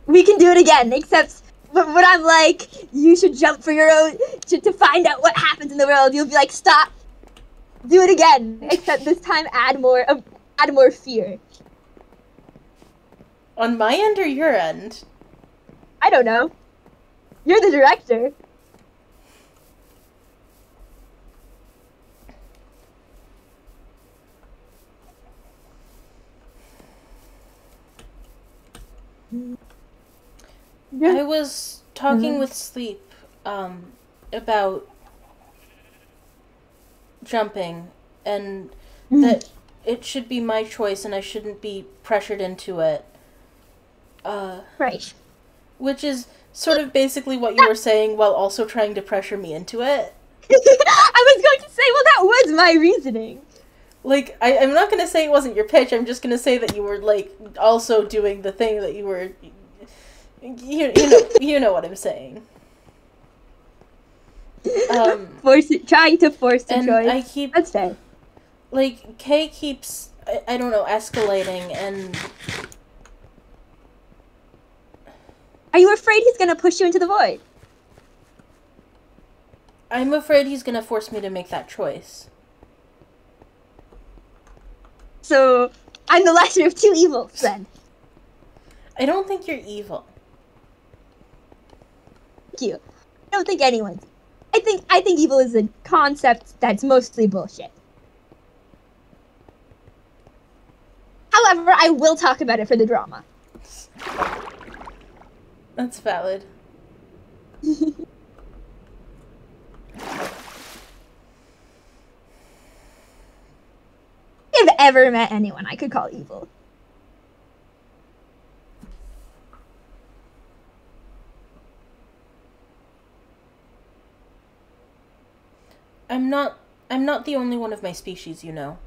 We can do it again, except when I'm like, you should jump for your own, to find out what happens in the world, you'll be like, stop, do it again, except this time add more fear. On my end or your end? I don't know. You're the director. I was talking with Sleep about jumping and that it should be my choice and I shouldn't be pressured into it. Right. Which is sort of basically what you were saying while also trying to pressure me into it. I was going to say, well, that was my reasoning. Like, I'm not gonna say it wasn't your pitch, I'm just gonna say that you were, like, also doing the thing that you were... You know what I'm saying. Trying to force a and choice. I keep... That's fair. Like, Kay keeps, I don't know, escalating, and... Are you afraid he's gonna push you into the void? I'm afraid he's gonna force me to make that choice. So, I'm the lesser of two evils, then. I don't think you're evil. Thank you. I don't think anyone's. I think evil is a concept that's mostly bullshit. However, I will talk about it for the drama. That's valid. If I've ever met anyone I could call evil. I'm not the only one of my species, you know.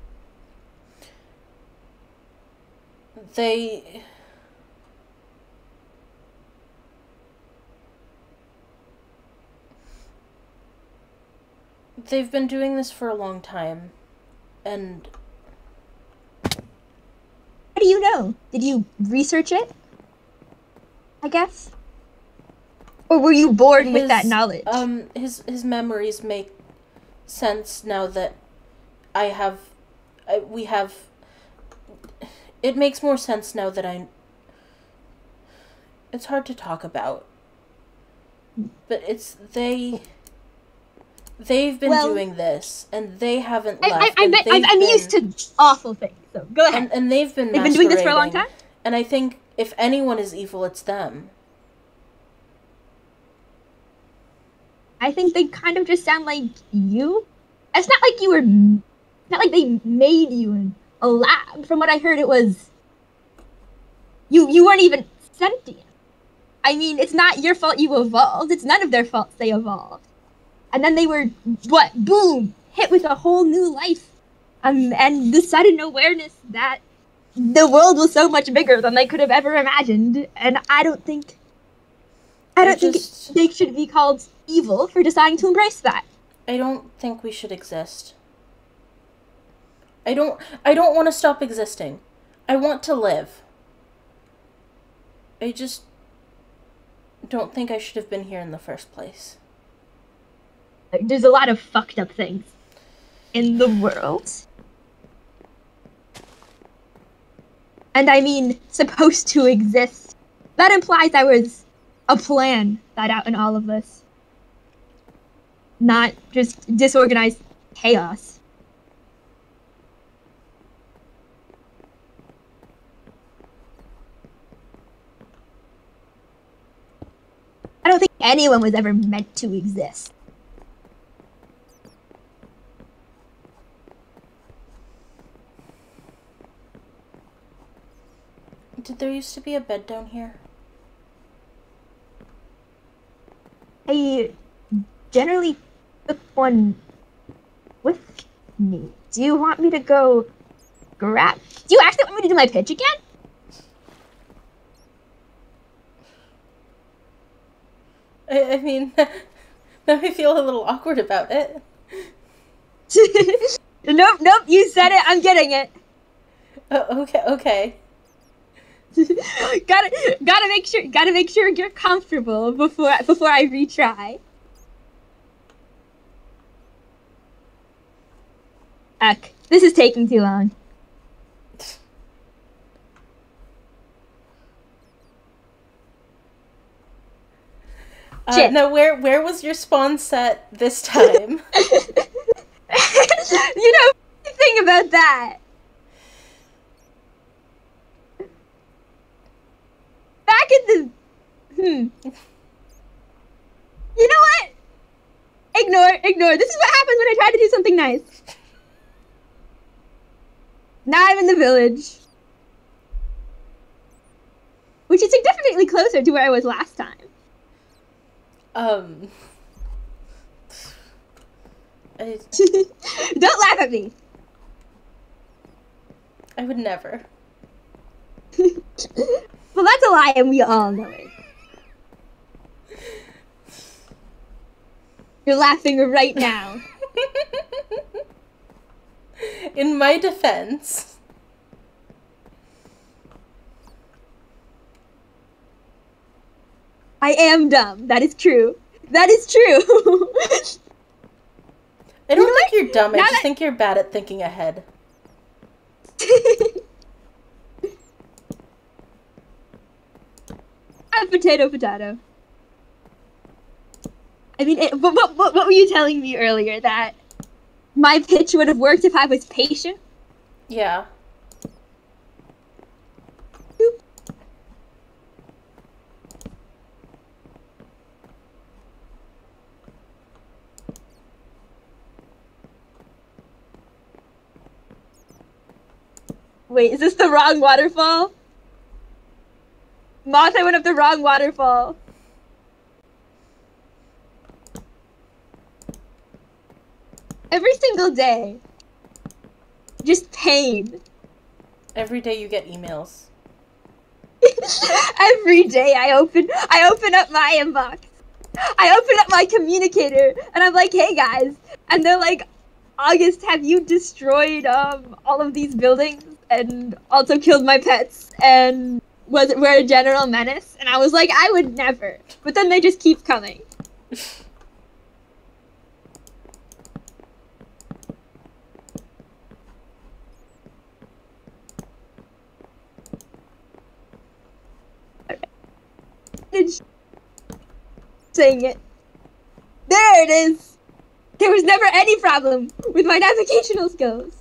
They've been doing this for a long time, and... How do you know? Did you research it? I guess? Or were you born with that knowledge? His memories make sense now that we have... It makes more sense now that it's hard to talk about. But they've been doing this, and they haven't left. I'm used to awful things, so go ahead. And they've been doing this for a long time? And I think if anyone is evil, it's them. I think they kind of just sound like you. It's not like you were... Not like they made you in a lab. From what I heard, it was... You weren't even sentient. I mean, it's not your fault you evolved. It's none of their faults they evolved. And then they were, boom, hit with a whole new life. And the sudden awareness that the world was so much bigger than they could have ever imagined. And I don't think they should be called evil for deciding to embrace that. I don't think we should exist. I don't want to stop existing. I want to live. I just don't think I should have been here in the first place. There's a lot of fucked up things in the world. And I mean, supposed to exist. That implies there was a plan thought out in all of this. Not just disorganized chaos. I don't think anyone was ever meant to exist. Did there used to be a bed down here? I generally took one with me. Do you want me to go grab... Do you actually want me to do my pitch again? I mean, now I feel a little awkward about it. Nope, you said it, I'm getting it. Okay. gotta make sure you're comfortable before I retry. Heck, this is taking too long. Now, where was your spawn set this time? You know, thing about that. Back in the... You know what? Ignore. This is what happens when I try to do something nice. Now I'm in the village. Which is significantly closer to where I was last time. Don't Don't laugh at me. I would never. Well, that's a lie, and we all know it. You're laughing right now. In my defense, I am dumb. That is true. That is true. I don't think you're dumb. I Now just that- think you're bad at thinking ahead. Potato, potato. I mean, what were you telling me earlier? That my pitch would have worked if I was patient? Yeah. Wait, is this the wrong waterfall? Moth, I went up the wrong waterfall. Every single day. Just pain. Every day you get emails. Every day I open up my inbox. I open up my communicator and I'm like, hey guys. And they're like, August, have you destroyed all of these buildings and also killed my pets and we're a general menace? And I was like, I would never. But then they just keep coming. Saying it. There it is. There was never any problem with my navigational skills.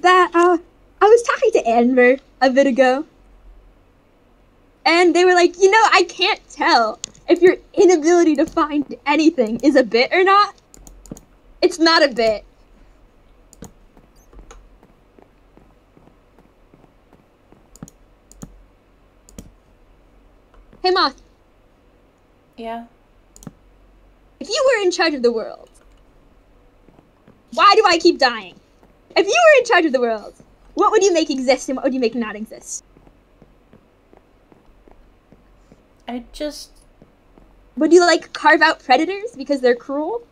That I was talking to Amber a bit ago, and they were like, you know, I can't tell if your inability to find anything is a bit or not. It's not a bit. Hey, Moth. Yeah. If you were in charge of the world, why do I keep dying? If you were in charge of the world, what would you make exist and what would you make not exist? I just... Would you, like, carve out predators because they're cruel?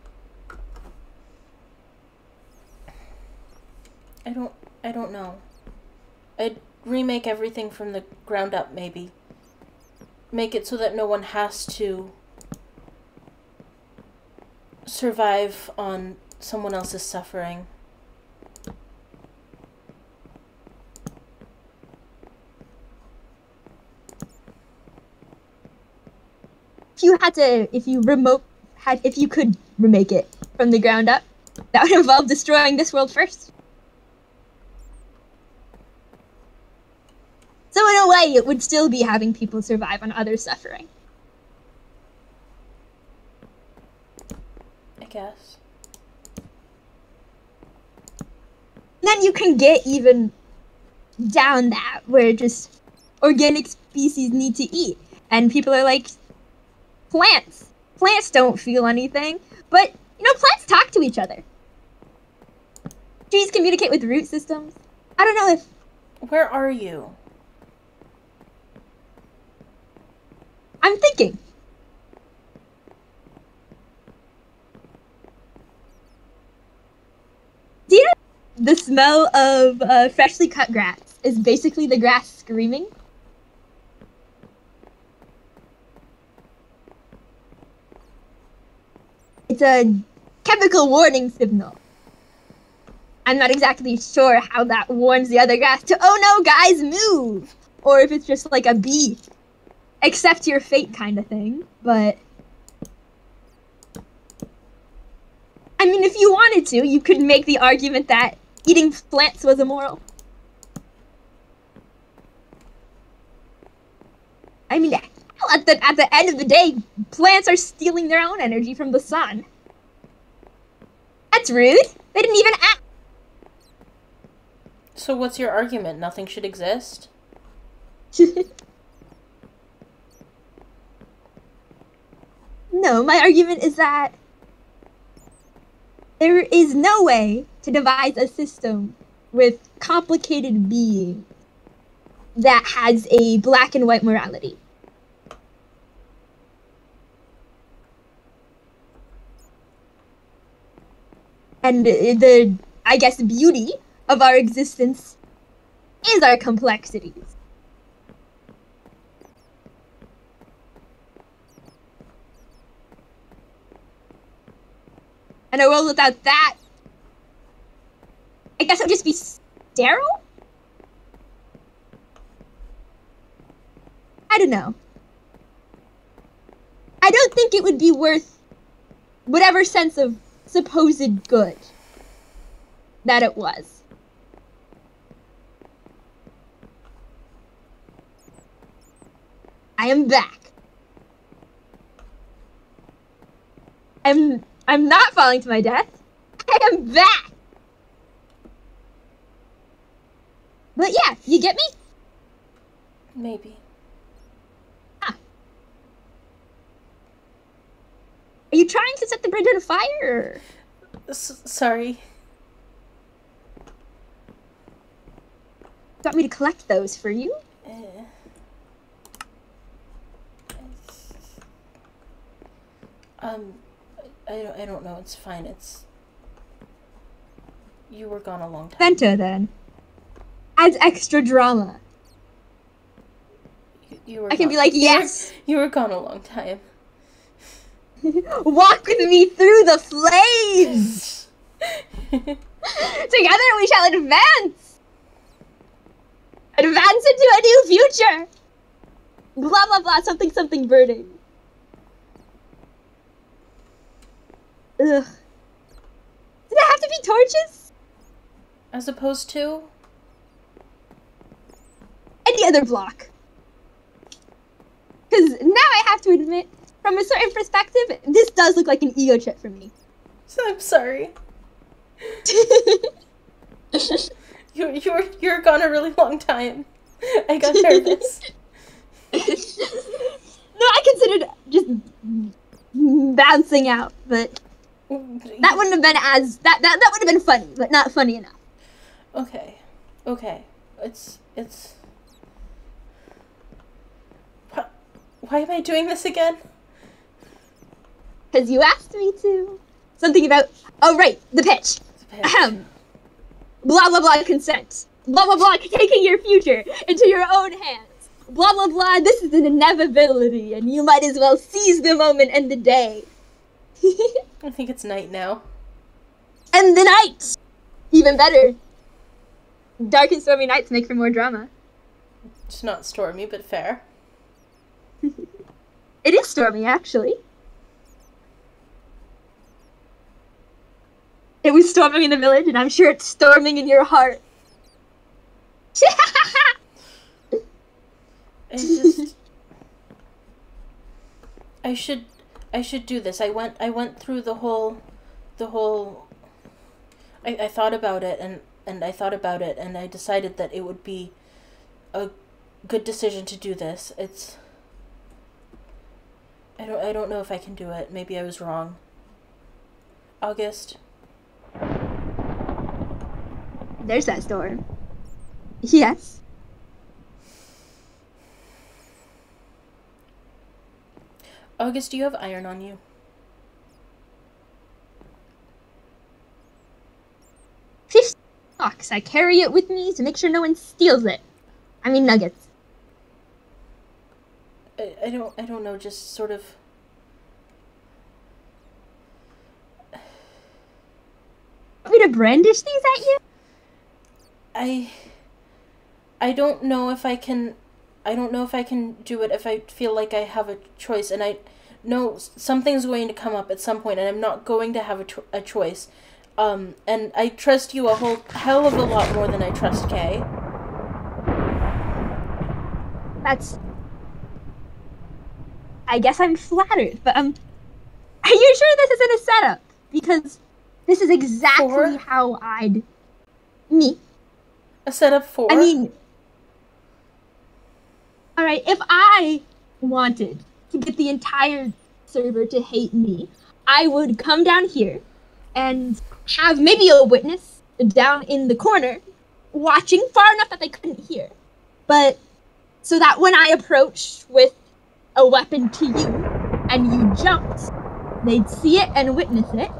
I don't know. I'd remake everything from the ground up, maybe. Make it so that no one has to survive on someone else's suffering. If you could remake it from the ground up, that would involve destroying this world first. So in a way, it would still be having people survive on others' suffering. I guess. Then you can get even down that, where just organic species need to eat. And people are like, plants. Plants don't feel anything. But, you know, plants talk to each other. Trees communicate with root systems. I don't know if... Where are you? I'm thinking. Do you know the smell of freshly cut grass is basically the grass screaming? It's a chemical warning signal. I'm not exactly sure how that warns the other grass to, oh no, guys, move! Or if it's just like a bee. Accept your fate kind of thing, but... I mean, if you wanted to, you could make the argument that eating plants was immoral. I mean, at the end of the day, plants are stealing their own energy from the sun. That's rude. They didn't even ask. So what's your argument? Nothing should exist? No, my argument is that There is no way to devise a system with complicated beings that has a black and white morality. And the, I guess, beauty of our existence is our complexities. And a world without that, I guess it would just be sterile? I don't know. I don't think it would be worth whatever sense of supposed good that it was. I am back. I'm not falling to my death. I am back. But yeah, you get me? Maybe. Huh. Are you trying to set the bridge on fire? Sorry. You want me to collect those for you? I don't know. It's fine. You were gone a long time. Vento, then. Adds extra drama. You were I can be like, yes! You were gone a long time. Walk with me through the flames! Together we shall advance! Advance into a new future! Blah blah blah, something something burning. Ugh. Did it have to be torches? As opposed to? Any other block. Because now I have to admit, from a certain perspective, this does look like an ego trip for me. I'm sorry. You're gone a really long time. I got nervous. No, I considered just bouncing out, but that wouldn't have been as that would have been funny, but not funny enough. Okay. It's why am I doing this again? Because you asked me to. Something about, oh right, the pitch. Ahem. Blah blah blah consent. Blah blah blah taking your future into your own hands. Blah blah blah, this is an inevitability and you might as well seize the moment and the day. I think it's night now. And the night! Even better. Dark and stormy nights make for more drama. It's not stormy, but fair. It is stormy, actually. It was storming in the village, and I'm sure it's storming in your heart. I should do this. I went through the whole I thought about it and I thought about it and I decided that it would be a good decision to do this. I don't know if I can do it. Maybe I was wrong. August. There's that storm. Yes. August, do you have iron on you? 50 bucks. I carry it with me to make sure no one steals it. I mean nuggets. I don't know, just sort of Want me to brandish these at you? I don't know if I can do it if I feel like I have a choice, and I know something's going to come up at some point and I'm not going to have a choice. And I trust you a whole hell of a lot more than I trust Kay. I guess I'm flattered, but are you sure this isn't a setup? Because this is exactly how I'd... Me? A setup for? I mean... Alright, if I wanted to get the entire server to hate me, I would come down here, and have maybe a witness down in the corner watching far enough that they couldn't hear. But so that when I approached with a weapon to you and you jumped, they'd see it and witness it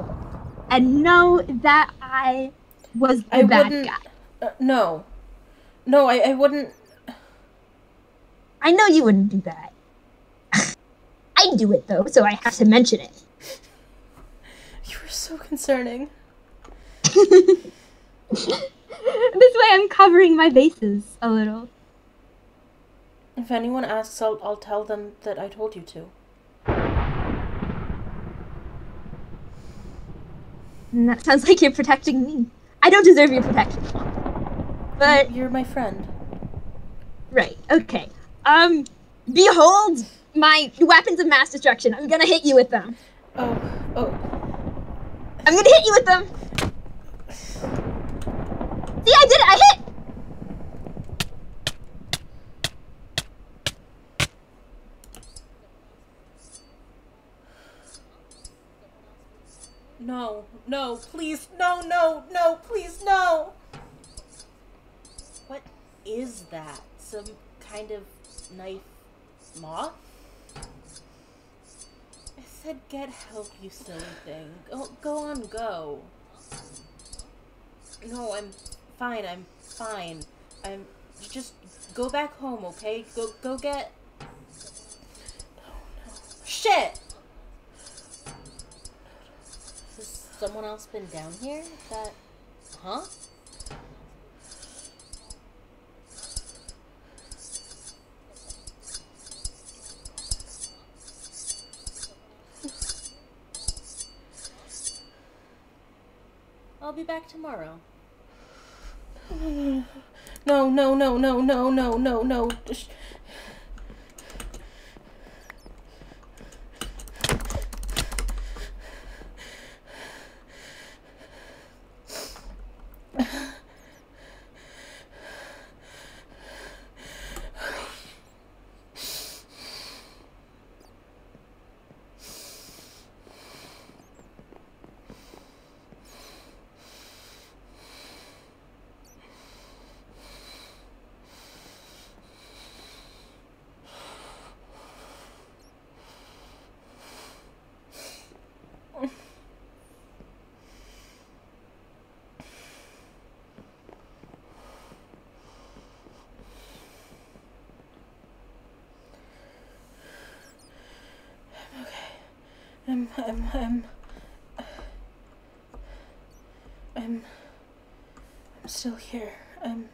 and know that I was the bad guy. No. No, I wouldn't. I know you wouldn't do that. I'd do it, though, so I have to mention it. You were so concerning. This way I'm covering my bases a little. If anyone asks, I'll tell them that I told you to. And that sounds like you're protecting me. I don't deserve your protection. But you're my friend. Right, okay. Behold my weapons of mass destruction. I'm gonna hit you with them. Oh. I'm gonna hit you with them. See, I did it, I hit! No, please, no, please, no! What is that? Some kind of knife moth? I said get help, you silly thing. Go on, go. No, I'm fine. Just go back home, okay? Go get... Oh, no. Shit! Has someone else been down here? Huh? I'll be back tomorrow. No. I'm still here. I'm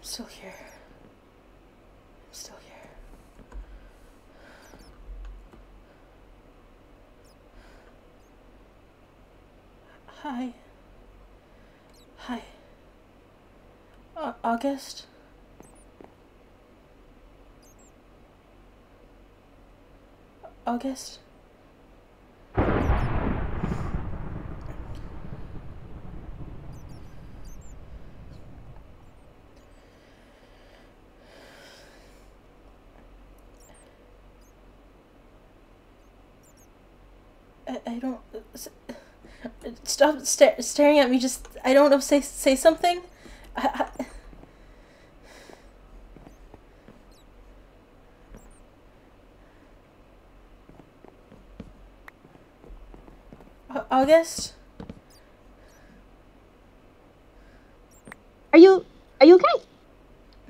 still here. I'm still here. Hi. August? August? I don't... Stop staring at me, just... I don't know, say something? August? Are you okay?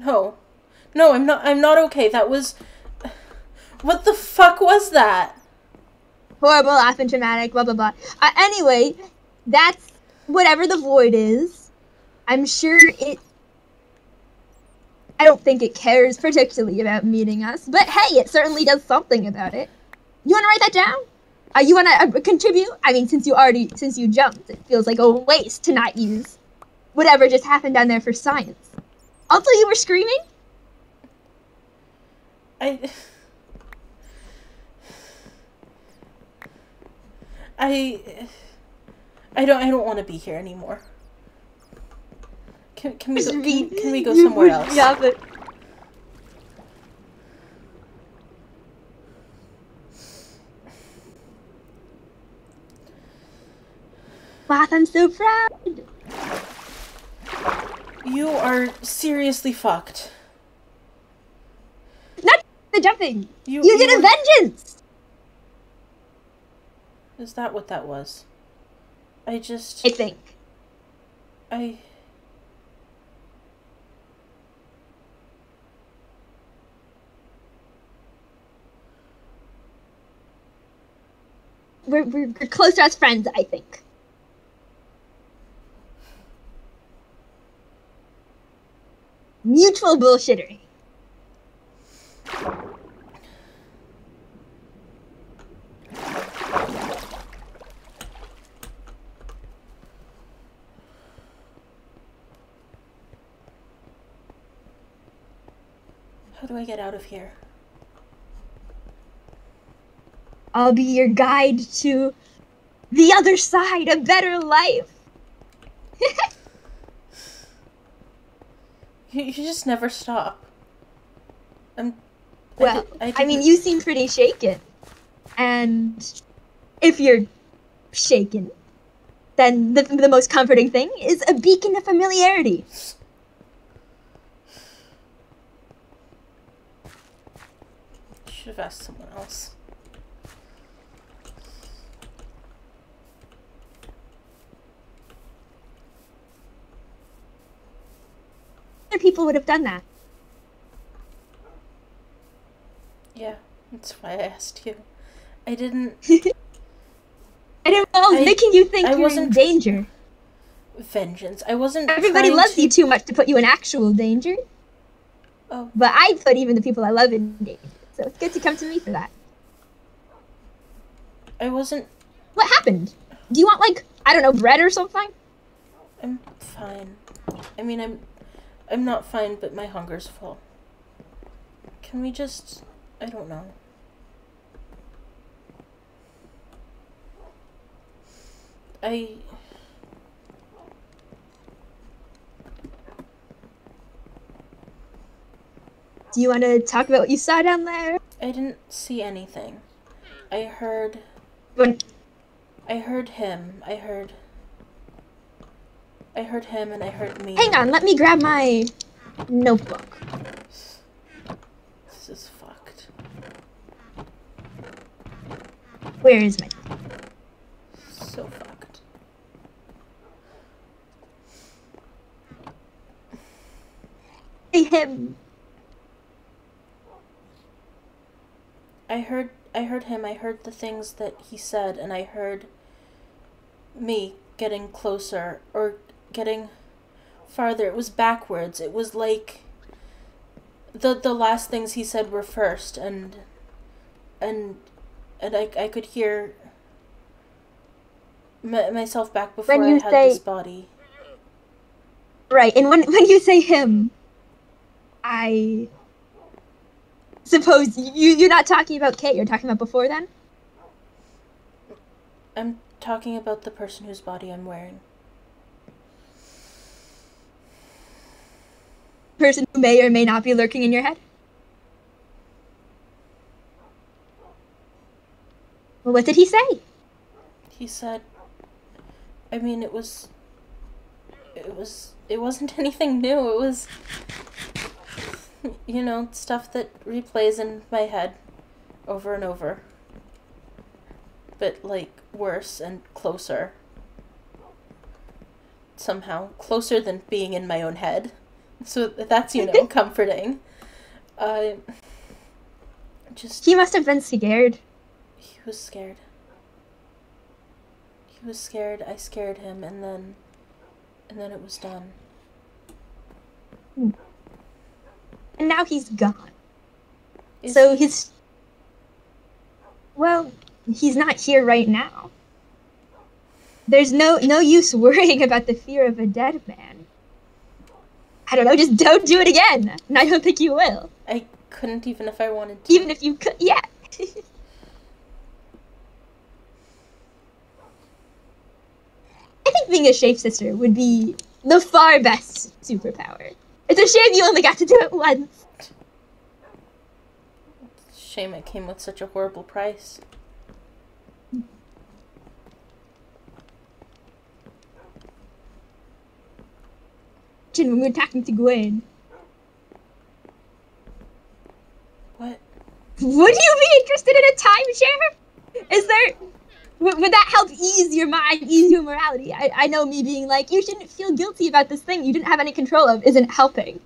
No, I'm not okay. That was... What the fuck was that? Horrible, often traumatic, blah, blah, blah. Anyway, that's whatever the void is. I'm sure it... I don't think it cares particularly about meeting us, but hey, it certainly does something about it. You want to write that down? You want to contribute? I mean, since you jumped, it feels like a waste to not use whatever just happened down there for science. Also, you were screaming? I don't want to be here anymore. Can we go somewhere else? Yeah, but... Both, I'm so proud. You are seriously fucked. Not the jumping. You did a vengeance. Is that what that was? I think. We're closer as friends, I think. Mutual bullshittery. How do I get out of here? I'll be your guide to the other side, a better life. You just never stop. Well, I mean, you seem pretty shaken. And if you're shaken, then the most comforting thing is a beacon of familiarity. Should have asked someone else. Other people would have done that. Yeah, that's why I asked you. I didn't... It involves making you think you're in danger. Vengeance. I wasn't Everybody loves you too much to put you in actual danger. Oh. But I put even the people I love in danger. So it's good to come to me for that. I wasn't... What happened? Do you want, like, I don't know, bread or something? I'm fine. I mean, I'm not fine, but my hunger's full. Can we just... I don't know. Do you want to talk about what you saw down there? I didn't see anything. I heard him. I heard him and I heard me. Hang on, let me grab my notebook. This is fucked. Where is my... So fucked. Him. I heard him. I heard the things that he said, and I heard me getting closer or getting farther. It was backwards. It was like the last things he said were first, and I could hear myself back before I had this body. Right, and when you say him, I suppose you're not talking about Kate, you're talking about before then? I'm talking about the person whose body I'm wearing. Person who may or may not be lurking in your head? Well, what did he say? He said, I mean, it wasn't anything new. It was, you know, stuff that replays in my head over and over. But, like, worse and closer. Somehow. Closer than being in my own head. So that's, you know, comforting. He must have been scared. He was scared. He was scared. I scared him, and then it was done. And now he's gone. So he's not here right now. There's no use worrying about the fear of a dead man. I don't know, just don't do it again. And I don't think you will. I couldn't even if I wanted to. Even if you could, yeah. I think being a shapeshifter would be the far best superpower. It's a shame you only got to do it once. Shame it came with such a horrible price. reaction when we were talking to Gwen. What? Would you be interested in a timeshare? Is there... Would that help ease your mind, ease your morality? I know me being like, you shouldn't feel guilty about this thing you didn't have any control of isn't helping.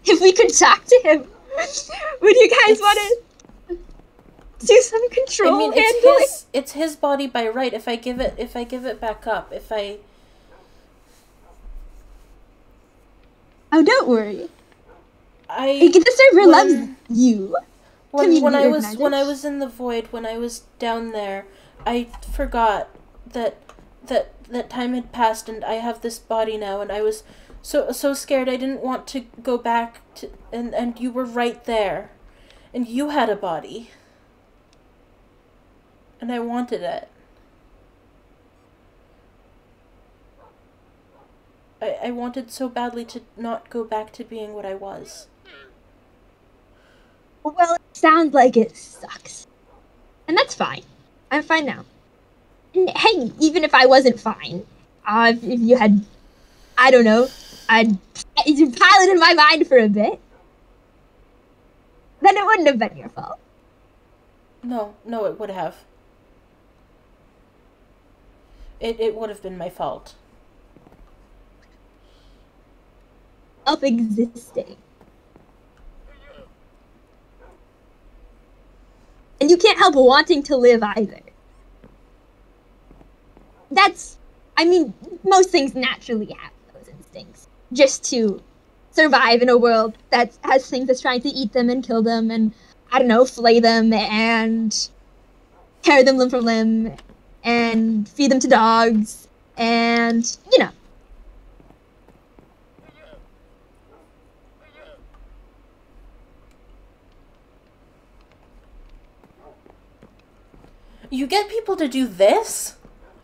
If we could talk to him, would you guys want to do some control? I mean, it's his body by right. If I give it back up, Oh, don't worry. The server loves you. When I was in the void, when I was down there, I forgot that time had passed, and I have this body now, and I was so scared. I didn't want to go back to, and you were right there, and you had a body, and I wanted it. I wanted so badly to not go back to being what I was. Well, it sounds like it sucks. And that's fine. I'm fine now. And hey, even if I wasn't fine, if you had, I don't know, you piloted my mind for a bit, then it wouldn't have been your fault. No, it would have. It would have been my fault. Of existing. And you can't help wanting to live either. Most things naturally have those instincts. Just to survive in a world that has things that's trying to eat them and kill them and, I don't know, flay them and tear them limb from limb and feed them to dogs and, you know. You get people to do this?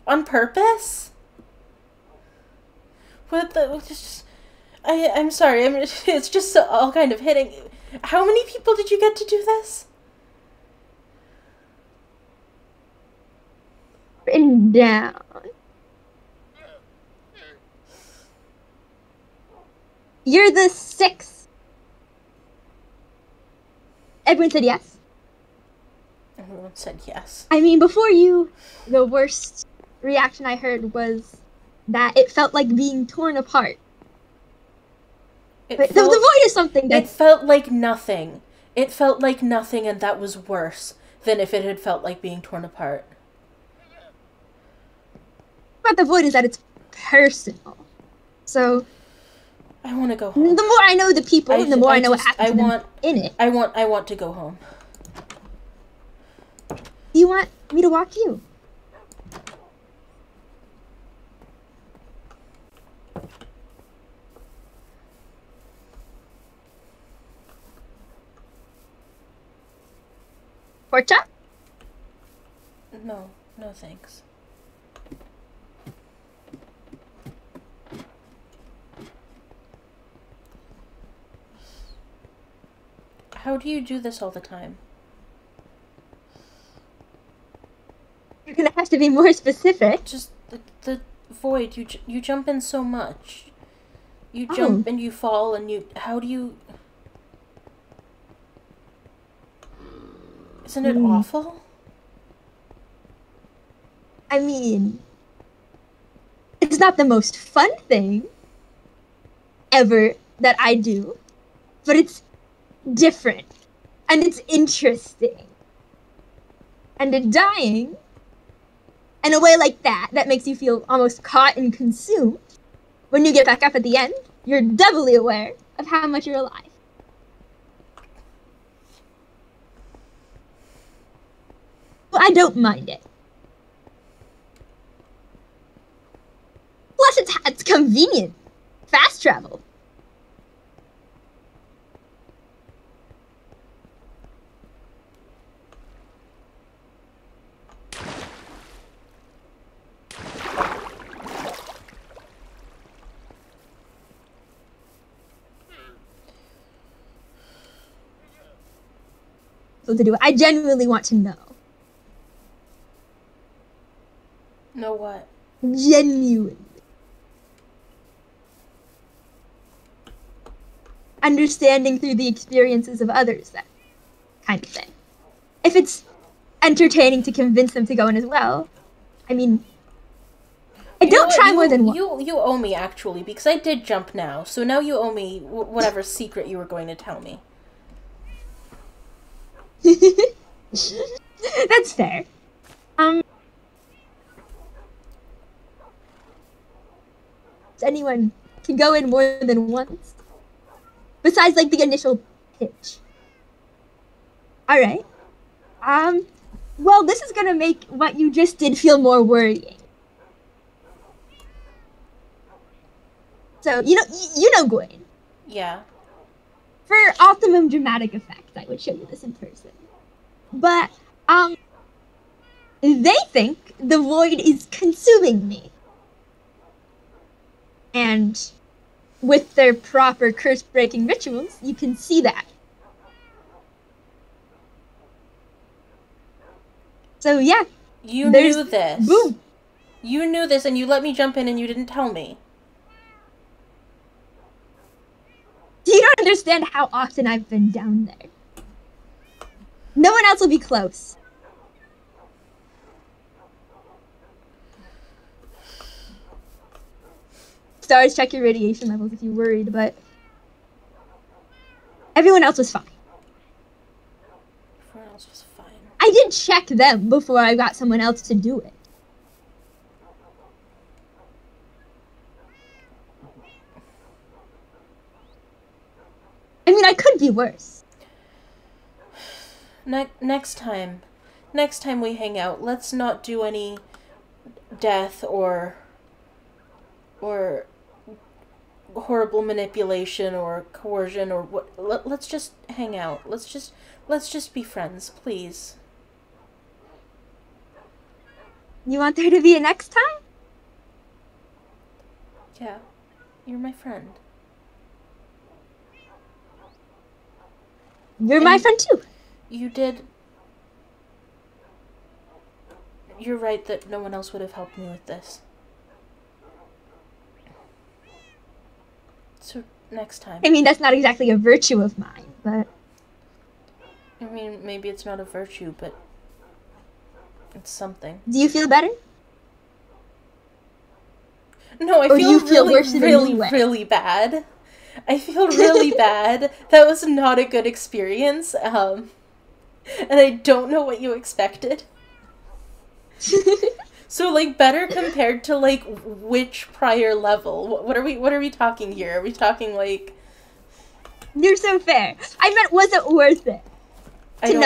On purpose? What the... I'm sorry, it's just all kind of hitting... How many people did you get to do this? Written down. You're the 6th. Everyone said yes. Everyone said yes. I mean, before you, the worst reaction I heard was that it felt like being torn apart. But the void is something that... It felt like nothing. It felt like nothing, and that was worse than if it had felt like being torn apart. But the void is that it's personal. So... I want to go home. The more I know the people, the more I know what happens in it. I want to go home. Do you want me to walk you? Portia? No thanks. How do you do this all the time? You're gonna have to be more specific. Just the void. You jump in so much. You jump and you fall and you... How do you... Isn't it awful? I mean... It's not the most fun thing ever that I do. But it's different. And it's interesting. And dying... in a way like that makes you feel almost caught and consumed. When you get back up at the end, you're doubly aware of how much you're alive. Well, I don't mind it. Plus, it's convenient. Fast travel. To do it. I genuinely want to know. Know what? Genuinely. understanding through the experiences of others, that kind of thing. If it's entertaining to convince them to go in as well, I mean, I don't try more than once. You owe me, actually, because I did jump now, so now you owe me whatever secret you were going to tell me. That's fair. Anyone can go in more than once. Besides, like, the initial pitch. Alright. Well, this is gonna make what you just did feel more worrying. So, you know Gwen. Yeah. For optimum dramatic effect, I would show you this in person. But, they think the void is consuming me. And with their proper curse-breaking rituals, you can see that. So yeah. You knew this. Boom. You knew this and you let me jump in and you didn't tell me. You don't understand how often I've been down there. No one else will be close. Stars, check your radiation levels if you're worried, but everyone else was fine. Everyone else was fine. I did check them before I got someone else to do it. I mean, I could be worse. Next time we hang out, let's not do any death or horrible manipulation or coercion or what. Let's just hang out. Let's just be friends, please. You want there to be a next time? Yeah, you're my friend. You're my friend too. You did. You're right that no one else would have helped me with this. So, next time. I mean, that's not exactly a virtue of mine, but... I mean, maybe it's not a virtue, but it's something. Do you feel better? No, I feel really bad. I feel really bad. That was not a good experience. And I don't know what you expected. So, like, better compared to, like, which prior level? What are we talking here? Are we talking, like... You're so fair. I meant, was it worth it? I don't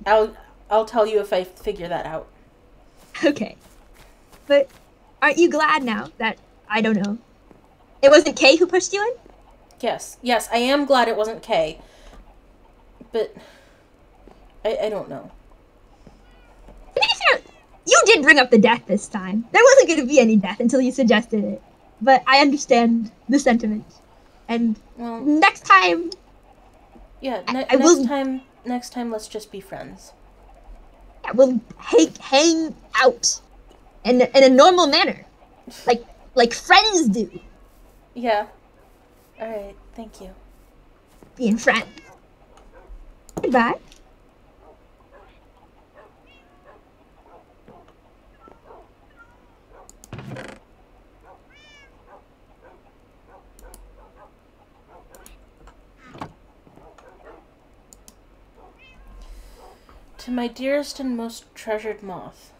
know. I'll tell you if I figure that out. Okay. But aren't you glad now that, I don't know, it wasn't Kay who pushed you in? Yes, I am glad it wasn't Kay. But I don't know. You did bring up the death this time. There wasn't going to be any death until you suggested it. But I understand the sentiment. And well, next time... Yeah, next time let's just be friends. Yeah, we'll hang out in a normal manner. Like friends do. Yeah. Alright, thank you. Being friends. Goodbye. To my dearest and most treasured moth,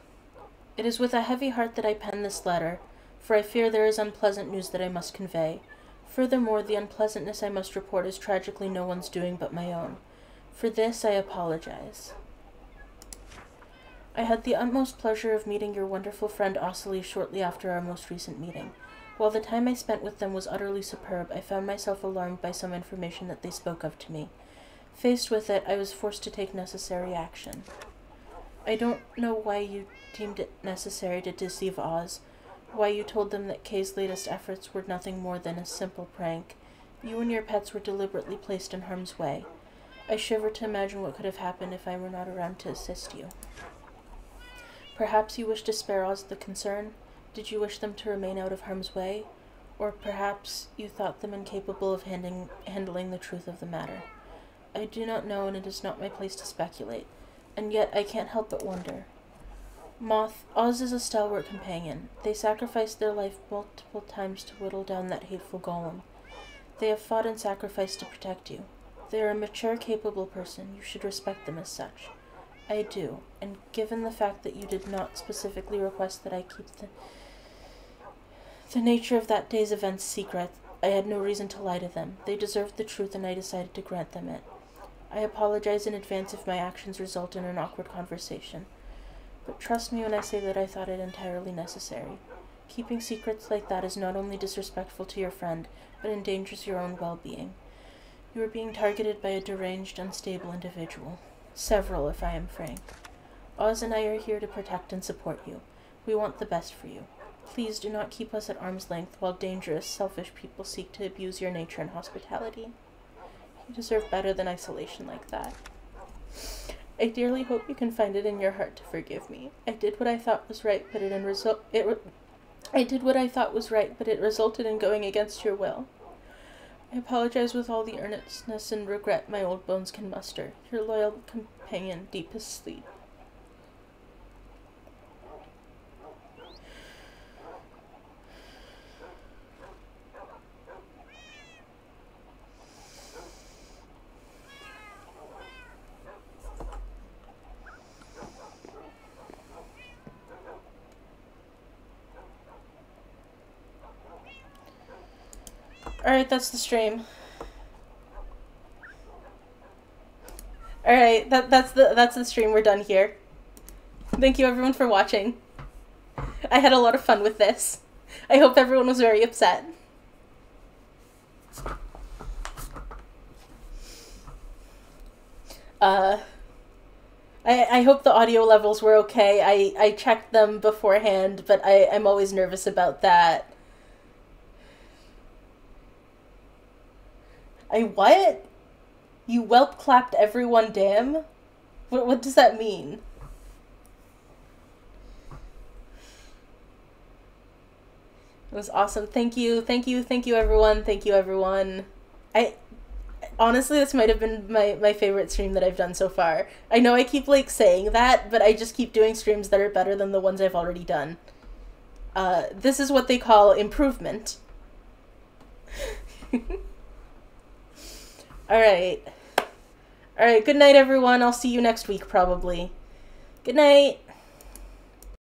it is with a heavy heart that I pen this letter, for I fear there is unpleasant news that I must convey. Furthermore, the unpleasantness I must report is tragically no one's doing but my own. For this I apologize. I had the utmost pleasure of meeting your wonderful friend Oceley shortly after our most recent meeting. While the time I spent with them was utterly superb, I found myself alarmed by some information that they spoke of to me. Faced with it, I was forced to take necessary action. I don't know why you deemed it necessary to deceive Oz, why you told them that Kay's latest efforts were nothing more than a simple prank. You and your pets were deliberately placed in harm's way. I shiver to imagine what could have happened if I were not around to assist you. Perhaps you wish to spare Oz the concern? Did you wish them to remain out of harm's way? Or perhaps you thought them incapable of handling the truth of the matter. I do not know, and it is not my place to speculate. And yet I can't help but wonder. Moth, Oz is a stalwart companion. They sacrificed their life multiple times to whittle down that hateful golem. They have fought and sacrificed to protect you. They are a mature, capable person. You should respect them as such. I do, and given the fact that you did not specifically request that I keep the nature of that day's events secret, I had no reason to lie to them. They deserved the truth, and I decided to grant them it. I apologize in advance if my actions result in an awkward conversation. But trust me when I say that I thought it entirely necessary. Keeping secrets like that is not only disrespectful to your friend, but endangers your own well-being. You are being targeted by a deranged, unstable individual. Several, if I am frank. Oz and I are here to protect and support you. We want the best for you. Please do not keep us at arm's length while dangerous, selfish people seek to abuse your nature and hospitality. You deserve better than isolation like that. I dearly hope you can find it in your heart to forgive me. I did what I thought was right, but it resulted in going against your will. I apologize with all the earnestness and regret my old bones can muster. Your loyal companion, deepest sleep. Alright, that's the stream. Alright, that's the stream. We're done here. Thank you everyone for watching. I had a lot of fun with this. I hope everyone was very upset. I hope the audio levels were okay. I checked them beforehand, but I'm always nervous about that. What? You whelp clapped everyone, damn? What does that mean? It was awesome. Thank you everyone. Thank you everyone. Honestly, this might have been my favorite stream that I've done so far. I know I keep like saying that, but I just keep doing streams that are better than the ones I've already done. This is what they call improvement. Alright. Alright, good night everyone. I'll see you next week probably. Good night.